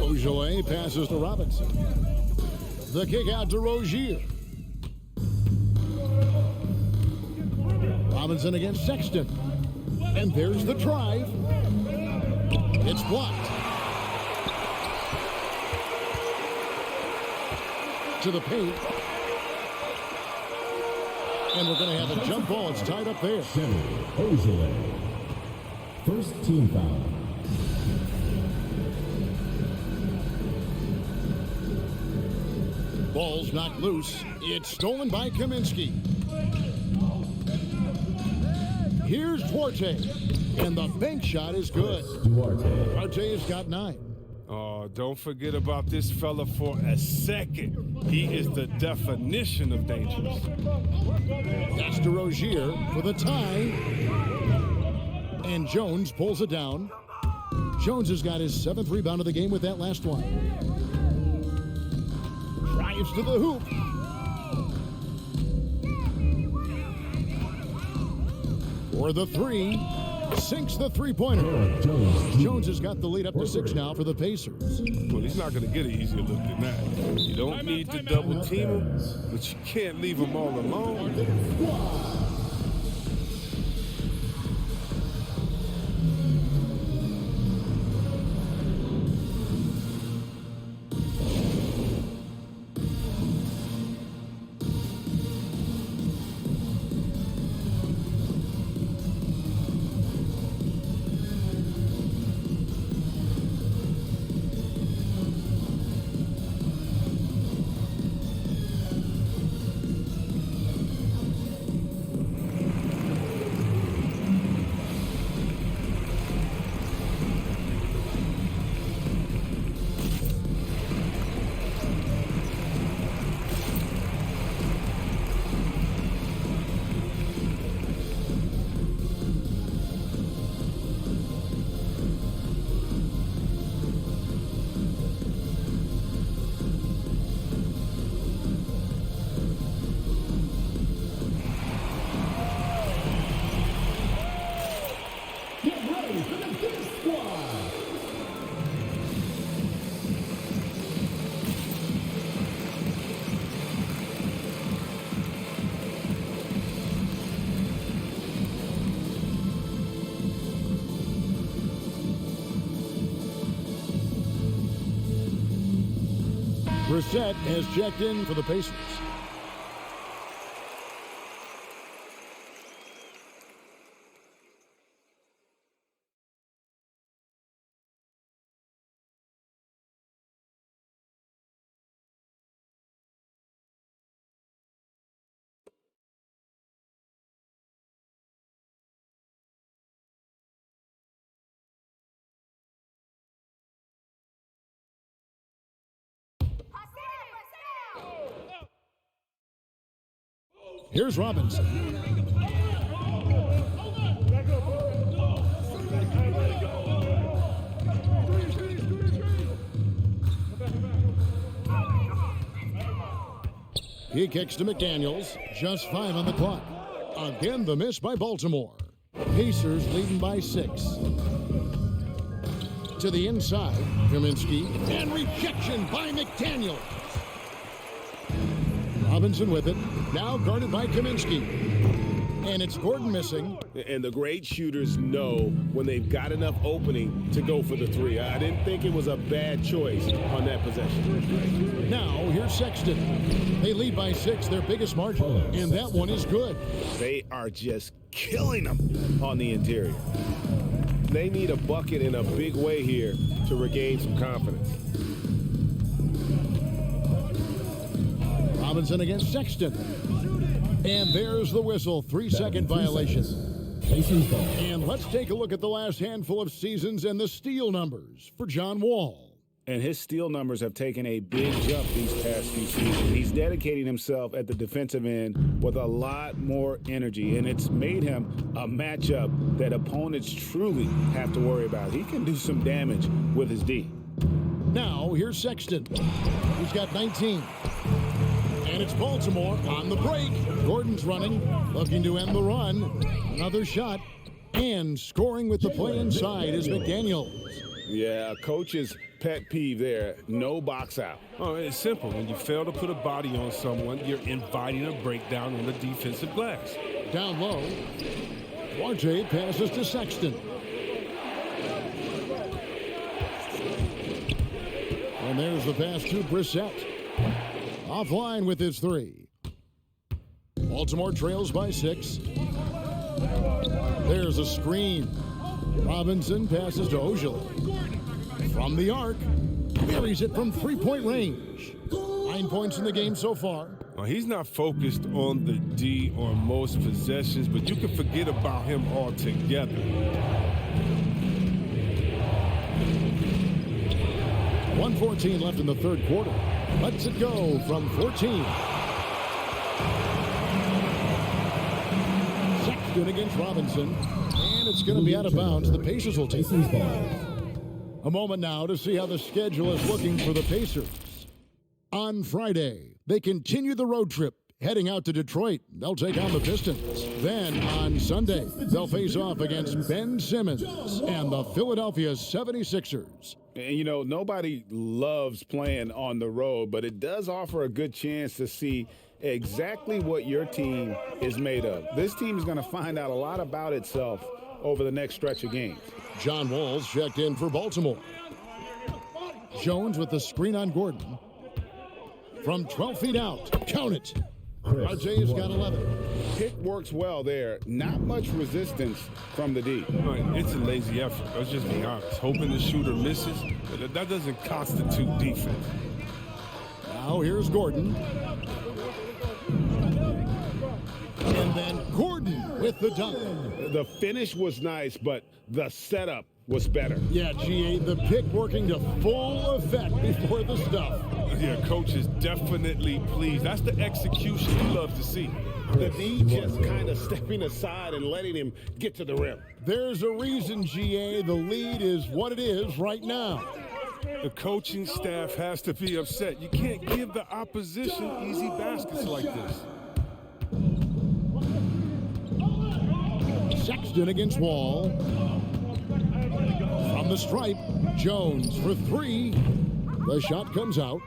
Ojoe passes to Robinson. The kick out to Rozier. Robinson against Sexton. And there's the drive. It's blocked. To the paint. And we're going to have a jump ball. It's tied up there. Ojoe. First team foul. Ball's knocked loose. It's stolen by Kaminsky. Here's Duarte. And the bank shot is good. Duarte's got 9. Oh, don't forget about this fella for a second. He is the definition of dangerous. That's to Rozier for the tie. And Jones pulls it down. Jones has got his 7th rebound of the game with that last one. Drives to the hoop. For the 3. Sinks the three-pointer. Jones has got the lead up to 6 now for the Pacers. Well, he's not going to get an easier look than that. You don't need to double team him, but you can't leave him all alone. Brissett has checked in for the Pacers. Here's Robinson. He kicks to McDaniels. Just 5 on the clock. Again, the miss by Baltimore. Pacers leading by 6. To the inside, Kaminsky. And rejection by McDaniels. Robinson with it. Now guarded by Kaminsky. And it's Gordon missing. And the great shooters know when they've got enough opening to go for the three. I didn't think it was a bad choice on that possession. Now, here's Sexton. They lead by 6, their biggest margin. And that one is good. They are just killing them on the interior. They need a bucket in a big way here to regain some confidence. Robinson against Sexton. And there's the whistle. 3-second violation. And let's take a look at the last handful of seasons and the steal numbers for John Wall. And his steal numbers have taken a big jump these past few seasons. He's dedicating himself at the defensive end with a lot more energy, and it's made him a matchup that opponents truly have to worry about. He can do some damage with his D. Now, here's Sexton. He's got 19. And it's Baltimore on the break. Gordon's running, looking to end the run. Another shot, and scoring with the play inside is McDaniels. Yeah, coach's pet peeve there, no box out. Oh, it's simple. When you fail to put a body on someone, you're inviting a breakdown on the defensive glass. Down low, Duarte passes to Sexton. And there's the pass to Brissett. Offline with his 3. Baltimore trails by 6. There's a screen. Robinson passes to Ojala. From the arc, buries it from 3-point range. 9 points in the game so far. Well, he's not focused on the D on most possessions, but you can forget about him altogether. 1:14 left in the third quarter. Lets it go from 14. Sexton against Robinson. And it's going to be out of bounds. The Pacers will take the ball. A moment now to see how the schedule is looking for the Pacers. On Friday, they continue the road trip, heading out to Detroit. They'll take on the Pistons. Then on Sunday, they'll face off against Ben Simmons and the Philadelphia 76ers. And, you know, nobody loves playing on the road, but it does offer a good chance to see exactly what your team is made of. This team is going to find out a lot about itself over the next stretch of games. John Wall's checked in for Baltimore. Jones with the screen on Gordon. From 12 feet out, count it. RJ's got 11. Pick works well there. Not much resistance from the D. Right, it's a lazy effort. Let's just be honest. Hoping the shooter misses, that doesn't constitute defense. Now here's Gordon. And then Gordon with the dunk. The finish was nice, but the setup was better. Yeah, GA, the pick working to full effect before the stuff. Yeah, coach is definitely pleased. That's the execution we love to see. The D just kind of stepping aside and letting him get to the rim. There's a reason, GA, the lead is what it is right now. The coaching staff has to be upset. You can't give the opposition easy baskets like this. Sexton against Wall. From the stripe, Jones for 3. The shot comes out.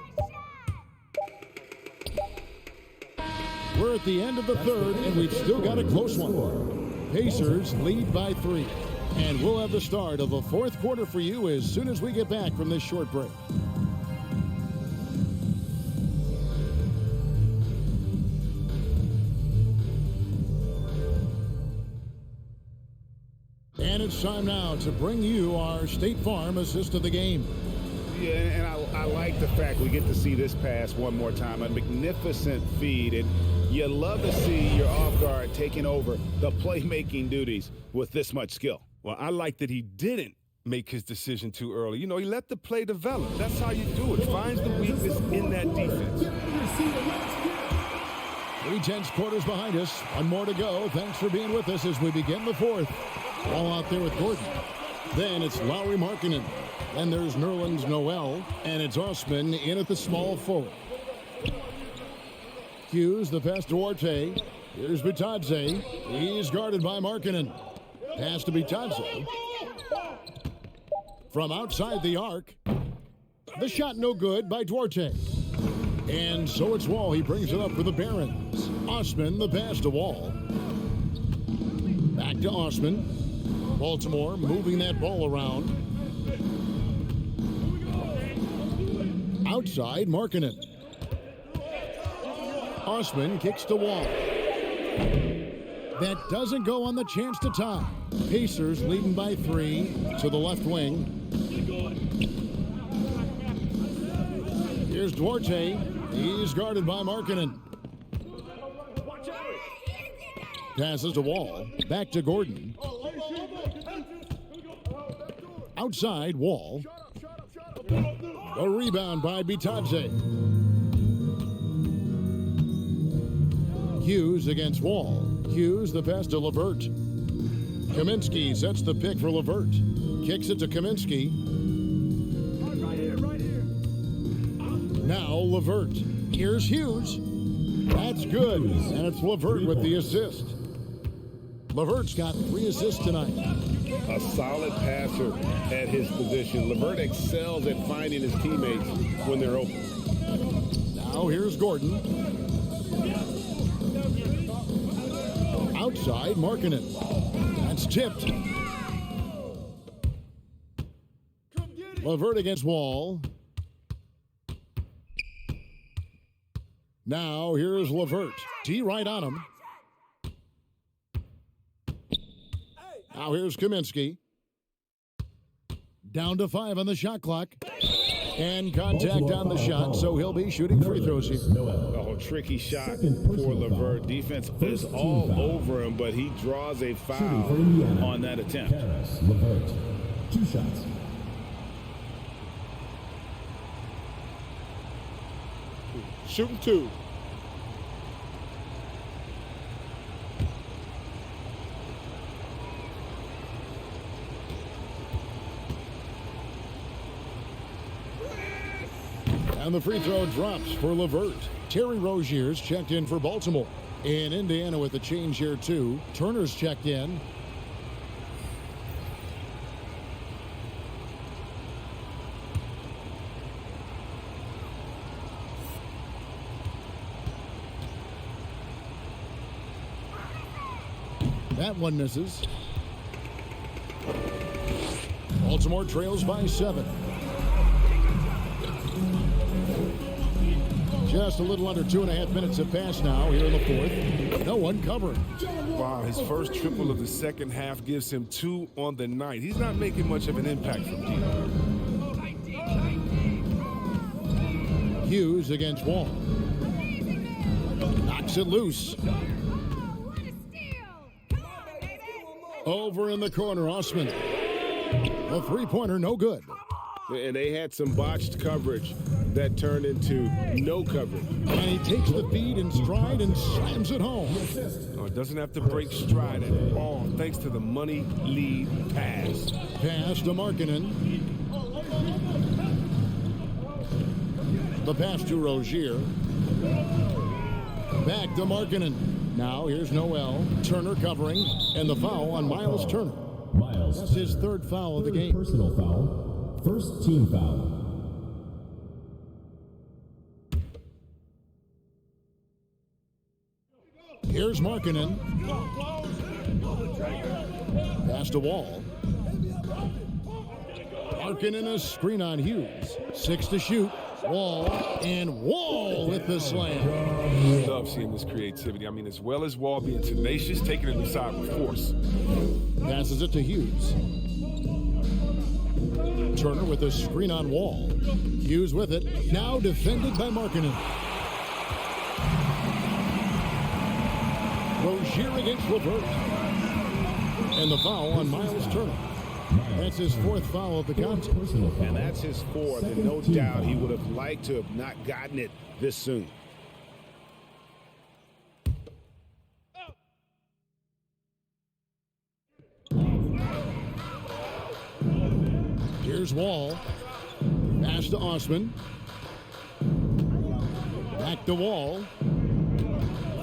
We're at the end of the third, and we've still got a close one. Pacers lead by 3. And we'll have the start of the fourth quarter for you as soon as we get back from this short break. it's time now to bring you our State Farm assist of the game. Yeah, and I like the fact we get to see this pass one more time. A magnificent feed, and you love to see your off guard taking over the playmaking duties with this much skill. Well, I like that he didn't make his decision too early. You know, he let the play develop. That's how you do it. Finds the weakness in that defense. 3/10 quarters behind us. One more to go. Thanks for being with us as we begin the fourth. Ball out there with Gordon. Then it's Lowry Markkinen. Then there's Nerlens Noel. And it's Osman in at the small forward. Hughes, the pass to Duarte. Here's Bitadze. He's guarded by Markkinen. Pass to Bitadze. From outside the arc. The shot no good by Duarte. And so it's Wall. He brings it up for the Barons. Osman, the pass to Wall. Back to Osman. Baltimore moving that ball around. Outside, Markkinen. Osman kicks to Wall. That doesn't go on the chance to tie. Pacers leading by 3 to the left wing. Here's Duarte. He's guarded by Markkinen. Passes to Wall. Back to Gordon. Outside, Wall. A rebound by Bitadze. Hughes against Wall. Hughes, the pass to LeVert. Kaminsky sets the pick for LeVert. Kicks it to Kaminsky. Now LeVert. Here's Hughes. That's good. And it's LeVert with the assist. LeVert's got 3 assists tonight. A solid passer at his position. LeVert excels at finding his teammates when they're open. Now here's Gordon. Outside, Markkinen. That's tipped. LeVert against Wall. Now here's LeVert. T right on him. Now here's Kaminsky. Down to 5 on the shot clock. And contact on the shot, so he'll be shooting free throws here. Oh, tricky shot for LeVert. Defense is all over him, but he draws a foul on that attempt. LeVert, 2 shots. Shooting 2. And the free throw drops for LeVert. Terry Rozier's checked in for Baltimore. In Indiana with the change here too. Turner's checked in. That one misses. Baltimore trails by 7. Just a little under 2.5 minutes have passed now here in the fourth. No one covering. Wow, his first triple of the second half gives him 2 on the night. He's not making much of an impact from deep. Hughes against Wall. Knocks it loose. Over in the corner, Osman. A three-pointer, no good. And they had some botched coverage that turned into no coverage. And he takes the feed in stride and slams it home. Oh, it doesn't have to break stride at all, thanks to the money lead pass. Pass to Markkinen. The pass to Rozier. Back to Markkinen. Now here's Noel. Turner covering. And the foul on Miles Turner. Miles. That's his 3rd foul of the game. Personal foul. First team foul. Here's Markkinen. Pass to Wall. Markkinen a screen on Hughes. 6 to shoot. Wall. And Wall with the slam. I love seeing this creativity. I mean, as well as Wall being tenacious, taking it inside with force. Passes it to Hughes. Turner with a screen on Wall. Hughes with it. Now defended by Markkanen. Rozier against Levert. And the foul on Miles Turner. That's his fourth foul of the contest. And that's his fourth, and no doubt he would have liked to have not gotten it this soon. Here's Wall. Pass to Osman. Back to Wall.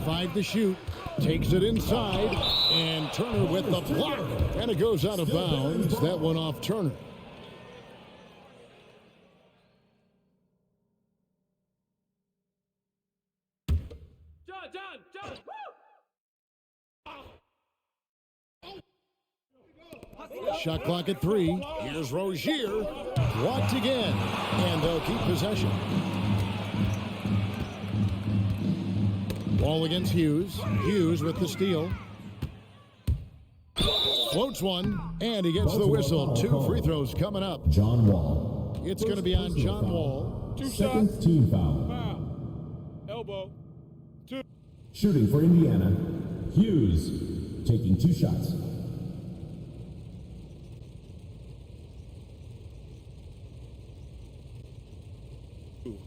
5 to shoot. Takes it inside. And Turner with the block. And it goes out of bounds. That one off Turner. John. Shot clock at 3. Here's Rozier. Blocked again. And they'll keep possession. Wall against Hughes. Hughes with the steal. Floats one. And he gets the whistle. 2 free throws coming up. John Wall. It's going to be on John Wall. 2 Second shots. team foul. Foul. Elbow. 2. Shooting for Indiana. Hughes taking 2 shots.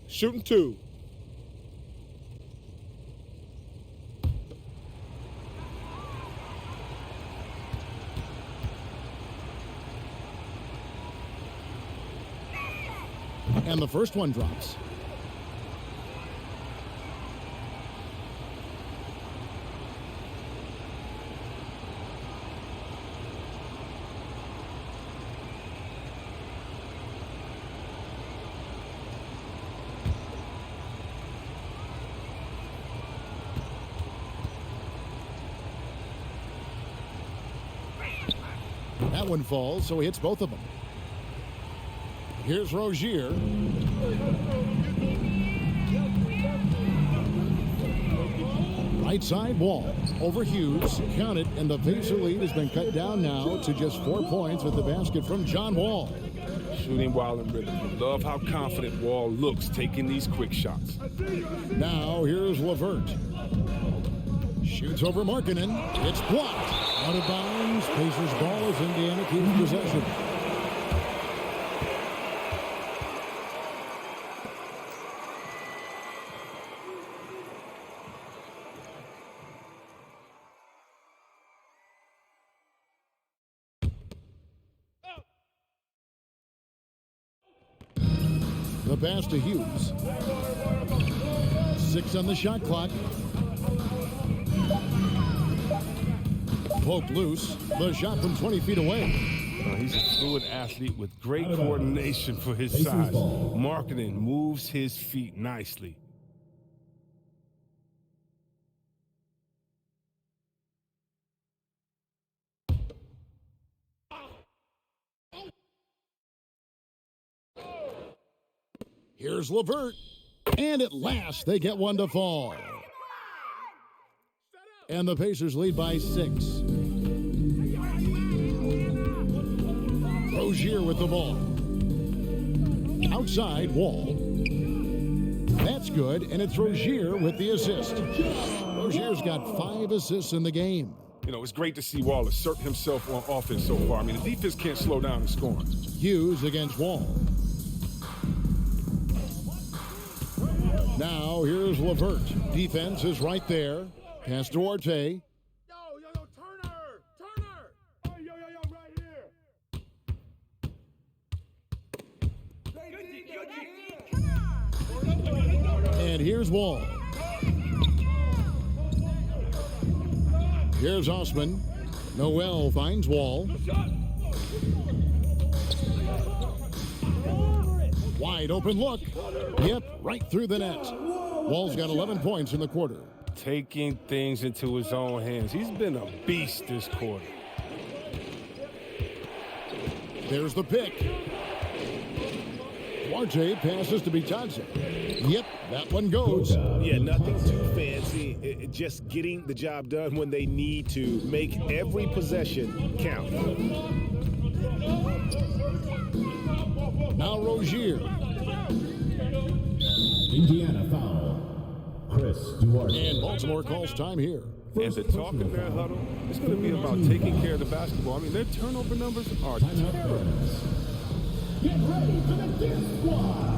Shooting 2. And the first one drops. That one falls, so he hits both of them. Here's Rozier. Right side Wall. Over Hughes. Count it, and the Pacer lead has been cut down now to just 4 points with the basket from John Wall. Shooting while in rhythm. Love how confident Wall looks taking these quick shots. Now here's Levert. Shoots over Markkanen. It's blocked. Out of bounds. Pacers ball as Indiana keeps possession. The pass to Hughes. 6 on the shot clock. Poked loose. The shot from 20 feet away. He's a fluid athlete with great coordination for his size. Markkanen moves his feet nicely. Here's Levert. And at last, they get one to fall. And the Pacers lead by 6. Rozier with the ball. Outside, Wall. That's good, and it's Rozier with the assist. Rozier's got 5 assists in the game. You know, it's great to see Wall assert himself on offense so far. I mean, the defense can't slow down the scoring. Hughes against Wall. Now, here's Levert. Defense is right there. Pass to Orte. And here's Wall. Here's Osman. Noel finds Wall. Wide open look. Yep, right through the net. Wall's got 11 points in the quarter. Taking things into his own hands. He's been a beast this quarter. There's the pick. Duarte passes to Bitadze. Yep, that one goes. Yeah, nothing too fancy. Just getting the job done when they need to. Make every possession count. Now Rozier. Indiana foul. Chris Duarte. And Baltimore calls time here. And the talk in their huddle, it's going to be about taking care of the basketball. I mean, their turnover numbers are terrible. Get ready for the Dance Squad.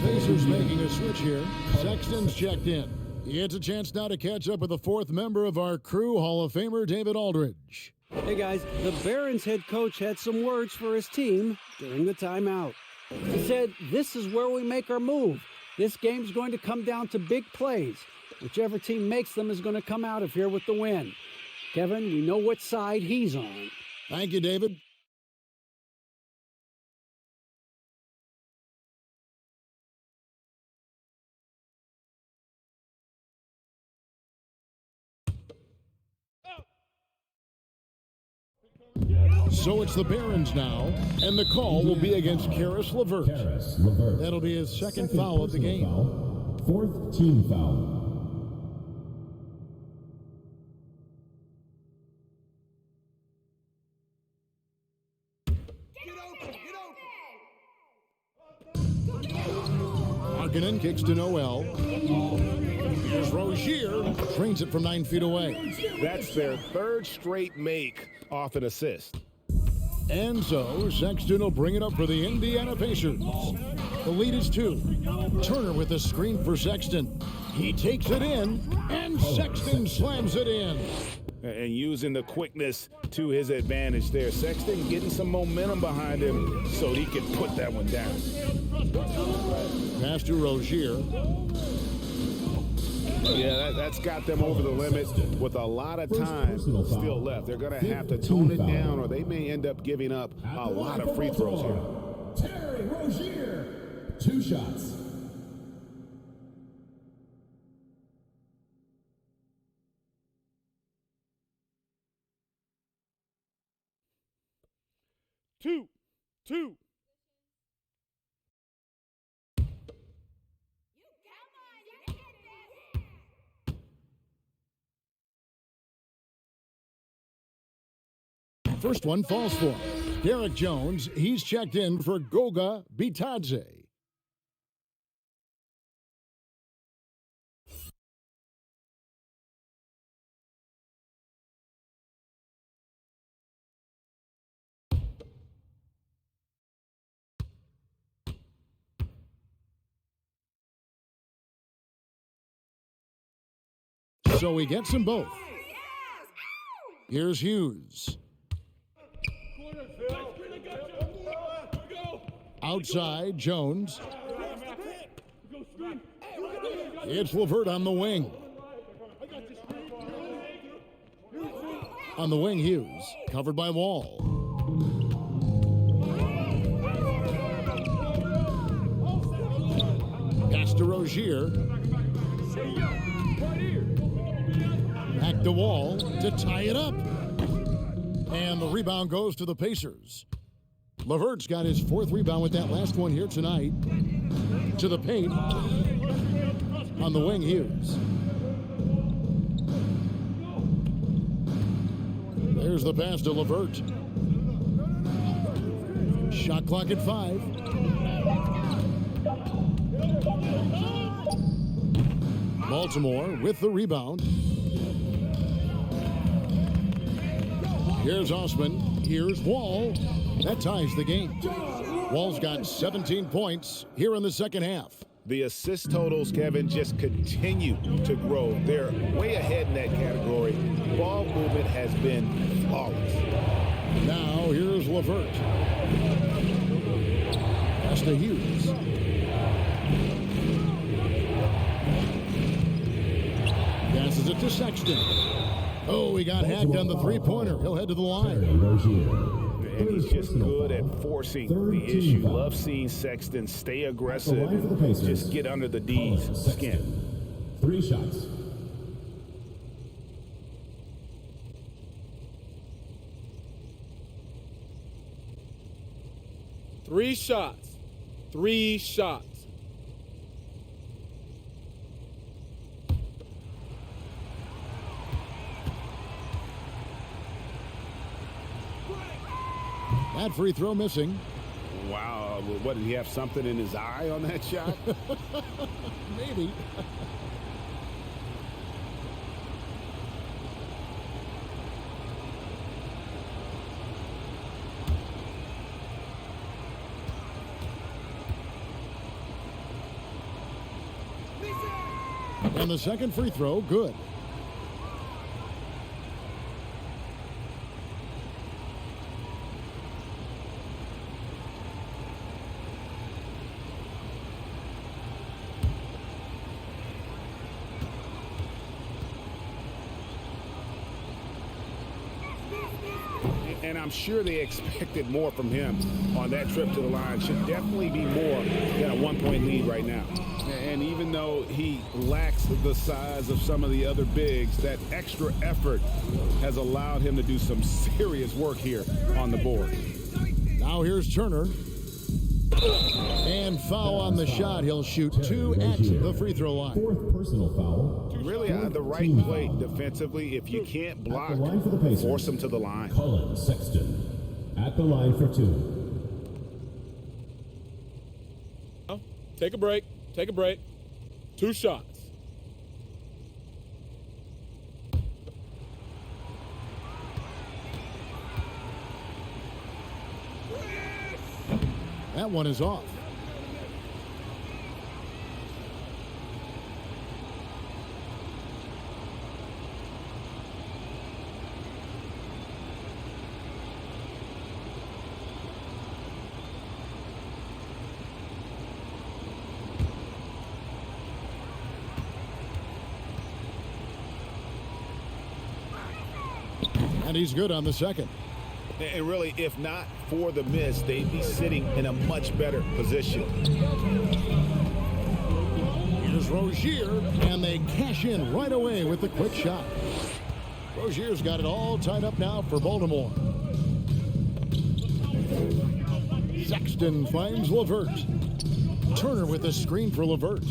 Pacers making a switch here. Sexton's checked in. It's a chance now to catch up with the fourth member of our crew, Hall of Famer David Aldridge. Hey guys, the Barons head coach had some words for his team during the timeout. He said, "This is where we make our move. This game's going to come down to big plays. Whichever team makes them is going to come out of here with the win." Kevin, we know what side he's on. Thank you, David. So it's the Barons now, and the call will be against Caris LeVert. That'll be his second foul of the game. Foul. Fourth team foul. Markkanen kicks to Noel. Here's Rozier, trains it from 9 feet away. That's their third straight make off an assist. And so Sexton will bring it up for the Indiana Pacers. The lead is 2. Turner with a screen for Sexton. He takes it in, and Sexton slams it in. And using the quickness to his advantage there. Sexton getting some momentum behind him so he can put that one down. Pass to Rozier. Yeah, that's got them over the limit with a lot of time still left. They're going to have to tone it down or they may end up giving up a lot of free throws here. Terry Rozier. 2 shots. Two. First one falls for him. Derek Jones, he's checked in for Goga Bitadze. So he gets them both. Here's Hughes. Outside, Jones. It's LeVert on the wing. On the wing, Hughes, covered by Wall. Pass to Rozier. Back to Wall to tie it up. And the rebound goes to the Pacers. LeVert's got his 4th rebound with that last one here tonight. To the paint. On the wing, Hughes. There's the pass to LeVert. Shot clock at 5. Baltimore with the rebound. Here's Osman. Here's Wall. That ties the game. Wall's got 17 points here in the second half. The assist totals, Kevin, just continue to grow. They're way ahead in that category. Ball movement has been flawless. Now here's LeVert. Pass to Hughes. Passes it to Sexton. Oh, he got hacked on the three-pointer. He'll head to the line. And he's just good at forcing the issue. Love seeing Sexton stay aggressive and just get under the D's skin. 3 shots. Three shots. 3 shots. That free throw missing. Wow. What, did he have something in his eye on that shot? Maybe. And the second free throw, good. And I'm sure they expected more from him on that trip to the line. Should definitely be more than a 1-point lead right now. And even though he lacks the size of some of the other bigs, that extra effort has allowed him to do some serious work here on the board. Now here's Turner. And foul on the shot. He'll shoot 2 at the free throw line. 4th personal foul. Really on the right play defensively. If you can't block, force him to the line. Colin Sexton at the line for 2. Take a break. Take a break. 2 shots. That one is off. And he's good on the second. And really, if not for the miss, they'd be sitting in a much better position. Here's Rozier, and they cash in right away with the quick shot. Rozier's got it all tied up now for Baltimore. Sexton finds LeVert. Turner with a screen for LeVert.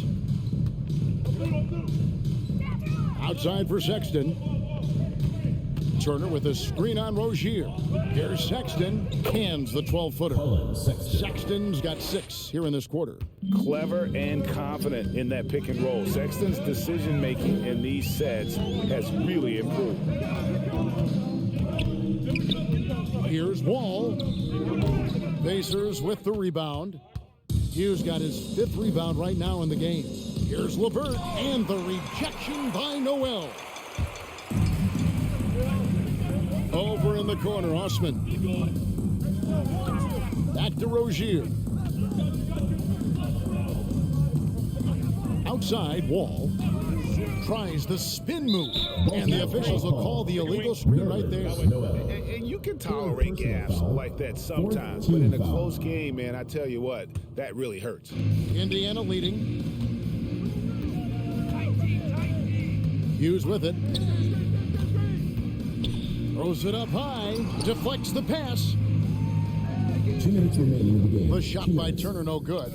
Outside for Sexton. Turner with a screen on Rozier. Here's Sexton. Cans the 12-footer. Sexton's got 6 here in this quarter. Clever and confident in that pick and roll. Sexton's decision-making in these sets has really improved. Here's Wall. Pacers with the rebound. Hughes got his 5th rebound right now in the game. Here's LeVert, and the rejection by Noel. Over in the corner, Osman. Back to Rozier. Outside, Wall. Tries the spin move. And the officials will call the illegal screen right there. And you can tolerate gaps like that sometimes. But in a close game, man, I tell you what, that really hurts. Indiana leading. Hughes with it. Throws it up high, deflects the pass. 2 minutes remaining in the game. The shot by Turner, no good.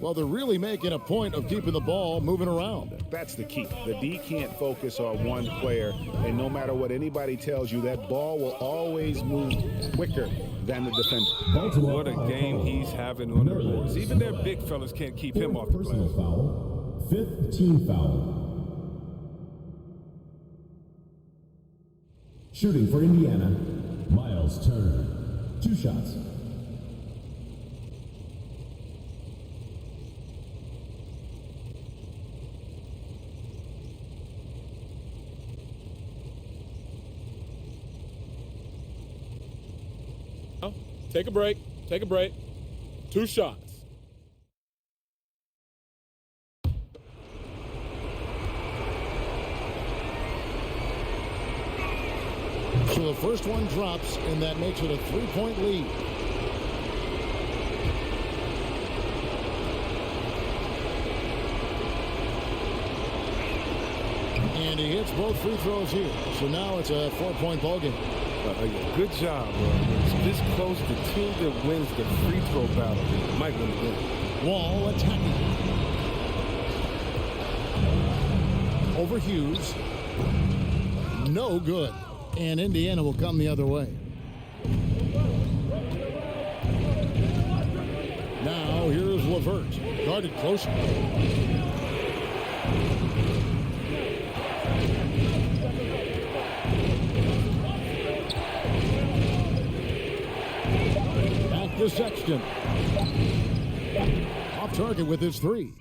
Well, they're really making a point of keeping the ball moving around. That's the key. The D can't focus on one player, and no matter what anybody tells you, that ball will always move quicker than the defender. What a game he's having on the boards. Even their big fellas can't keep him off the Personal glass. foul. 5th team foul. Shooting for Indiana, Miles Turner. 2 shots. Take a break. Take a break. 2 shots. So the first one drops, and that makes it a 3-point lead. And he hits both free throws here. So now it's a 4-point ball game. Good job, bro. It's this close. The team that wins the free throw battle might win the game. Wall attacking. Over Hughes. No good. And Indiana will come the other way. Now here's Levert. Guarded close. Back to Sexton. Off target with his 3.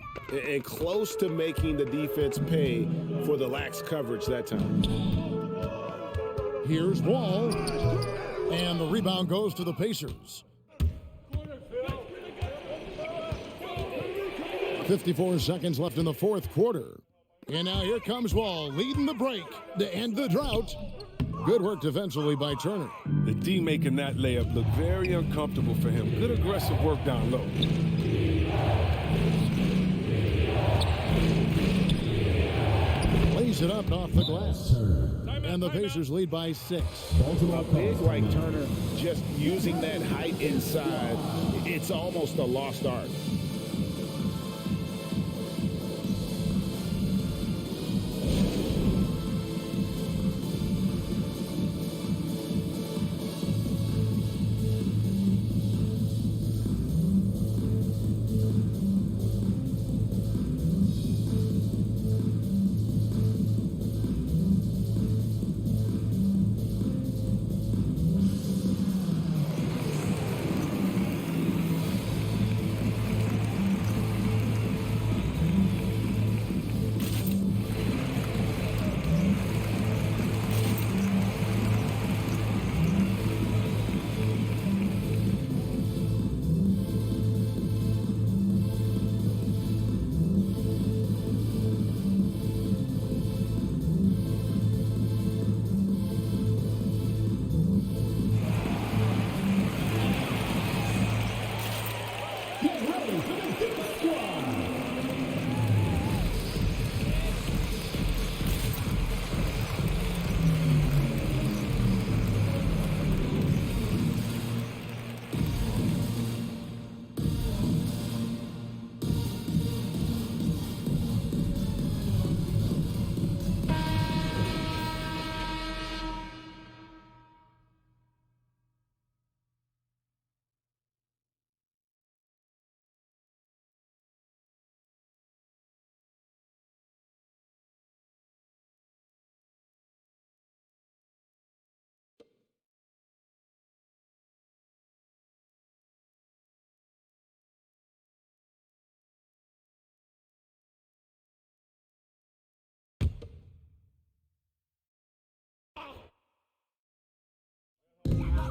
And close to making the defense pay for the lax coverage that time. Here's Wall. And the rebound goes to the Pacers. 54 seconds left in the fourth quarter. And now here comes Wall, leading the break to end the drought. Good work defensively by Turner. The D making that layup look very uncomfortable for him. Good aggressive work down low. Lays it up off the glass. And the Pacers lead by 6. A big like Turner, just using that height inside, it's almost a lost art.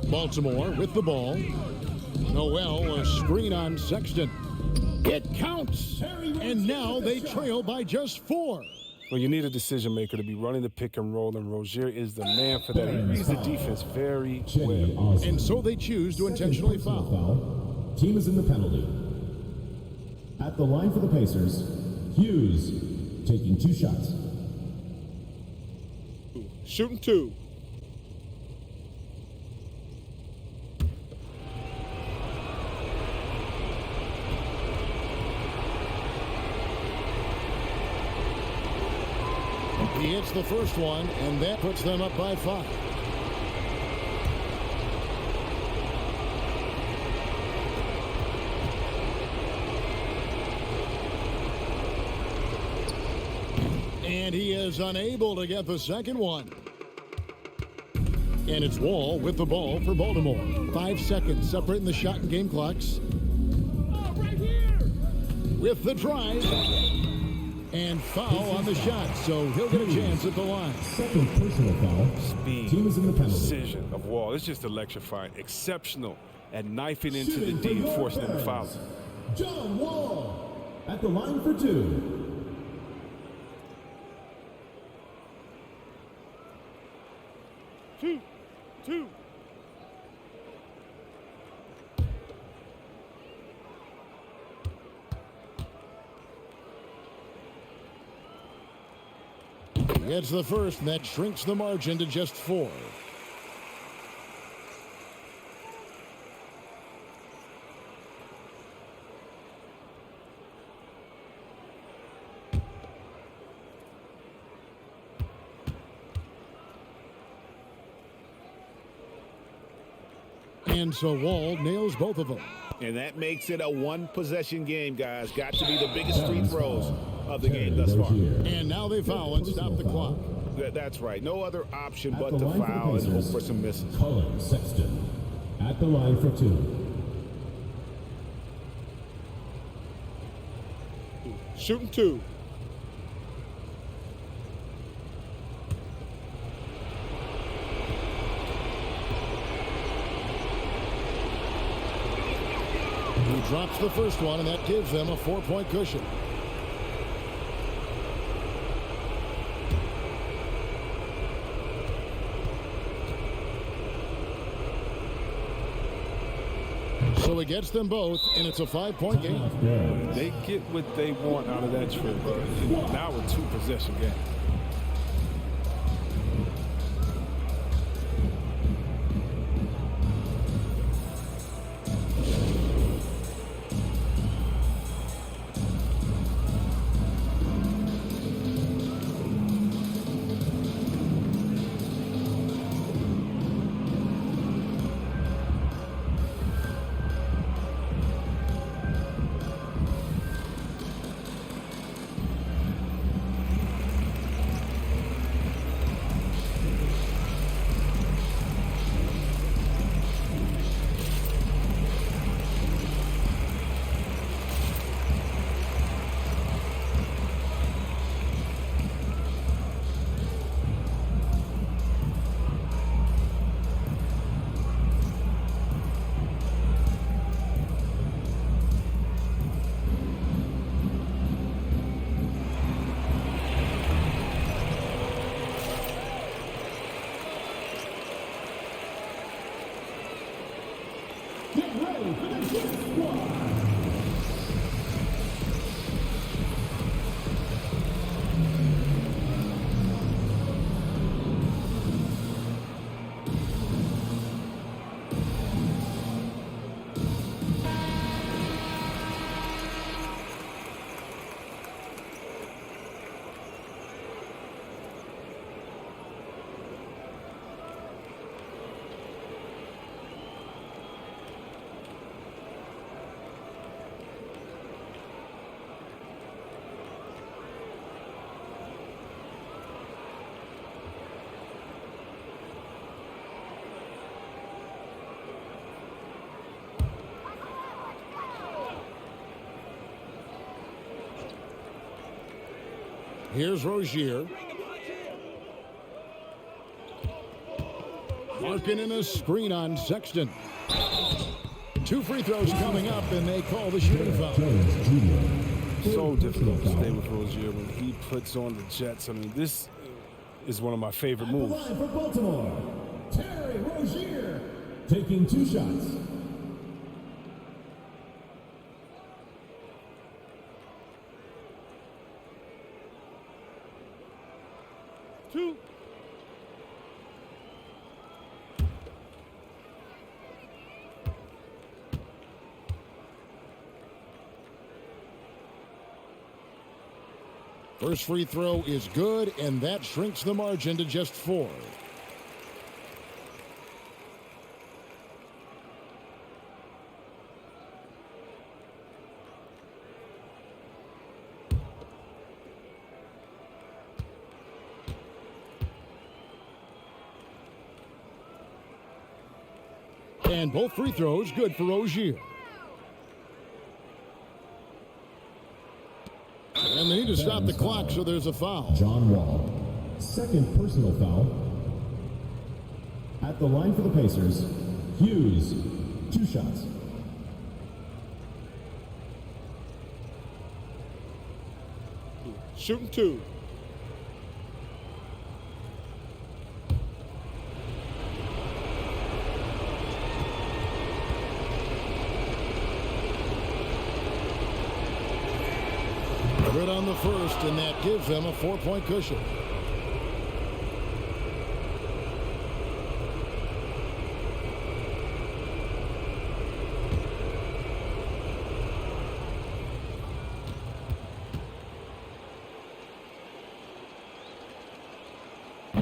Baltimore with the ball. Noel, a screen on Sexton. It counts. And now they trail by just 4. Well, you need a decision maker to be running the pick and roll, and Rozier is the man for that. He reads the defense very well. And so they choose to intentionally foul. Team is in the penalty. At the line for the Pacers, Hughes taking 2 shots. Shooting 2. He hits the first one, and that puts them up by 5. And he is unable to get the second one. And it's Wall with the ball for Baltimore. 5 seconds separating the shot and game clocks. With the drive. And foul on the shot, so he'll get a chance at the line. Second personal foul. Speed, Team is in the penalty. precision of Wall. It's just electrifying. Exceptional at knifing into the D and forcing them to foul. John Wall at the line for 2. Two. Gets the first, and that shrinks the margin to just 4. And so Wall nails both of them. And that makes it a one-possession game, guys. Got to be the biggest free throws of the game thus far. And now they foul and stop the clock. That's right. No other option but to foul and hope for some misses. Cullen Sexton at the line for 2. Shooting 2. He drops the first one, and that gives them a 4-point cushion. So he gets them both, and it's a 5-point game. They get what they want out of that trip. Now a 2-possession game. Here's Rozier. Working in a screen on Sexton. 2 free throws coming up, and they call the shooting foul. So difficult to stay with Rozier when he puts on the Jets. I mean, this is one of my favorite moves. For Baltimore, Terry Rozier taking 2 shots. First free throw is good, and that shrinks the margin to just 4. And both free throws good for Rozier. And they need to stop the clock, so there's a foul. John Wall, second personal foul. At the line for the Pacers, Hughes, 2 shots. Shooting 2. Good on the first, and that gives them a 4-point cushion.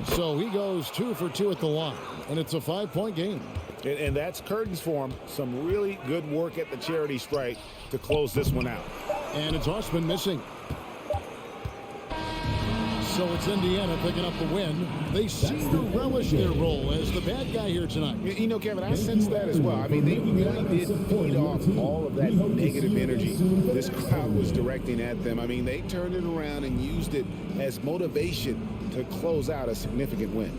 So he goes 2 for 2 at the line, and it's a 5-point game. And that's curtains for him. Some really good work at the charity stripe to close this one out. And it's Osman missing. So it's Indiana picking up the win. They seem to relish their role as the bad guy here tonight. You know, Kevin, I sense that as well. I mean, they really did feed off all of that negative energy this crowd was directing at them. I mean, they turned it around and used it as motivation to close out a significant win.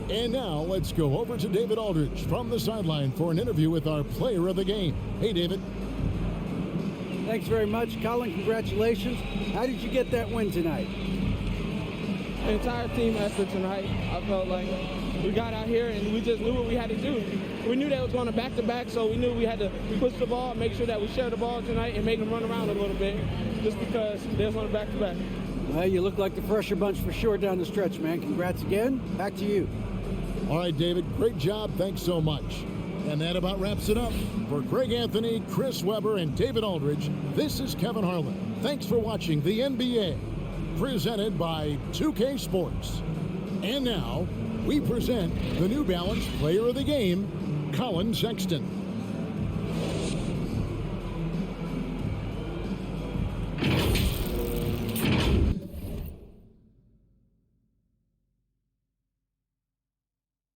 And now let's go over to David Aldridge from the sideline for an interview with our player of the game. Hey, David. Thanks very much, Colin. Congratulations. How did you get that win tonight? The entire team effort tonight. I felt like we got out here and we just knew what we had to do. We knew they was going to back-to-back, so we knew we had to push the ball, make sure that we share the ball tonight, and make them run around a little bit, just because they was on a back-to-back. Well, you look like the fresher bunch for sure down the stretch, man. Congrats again. Back to you. All right, David, great job. Thanks so much. And that about wraps it up. For Greg Anthony, Chris Webber, and David Aldridge, this is Kevin Harlan. Thanks for watching the NBA, presented by 2K Sports. And now, we present the New Balance Player of the Game, Colin Sexton.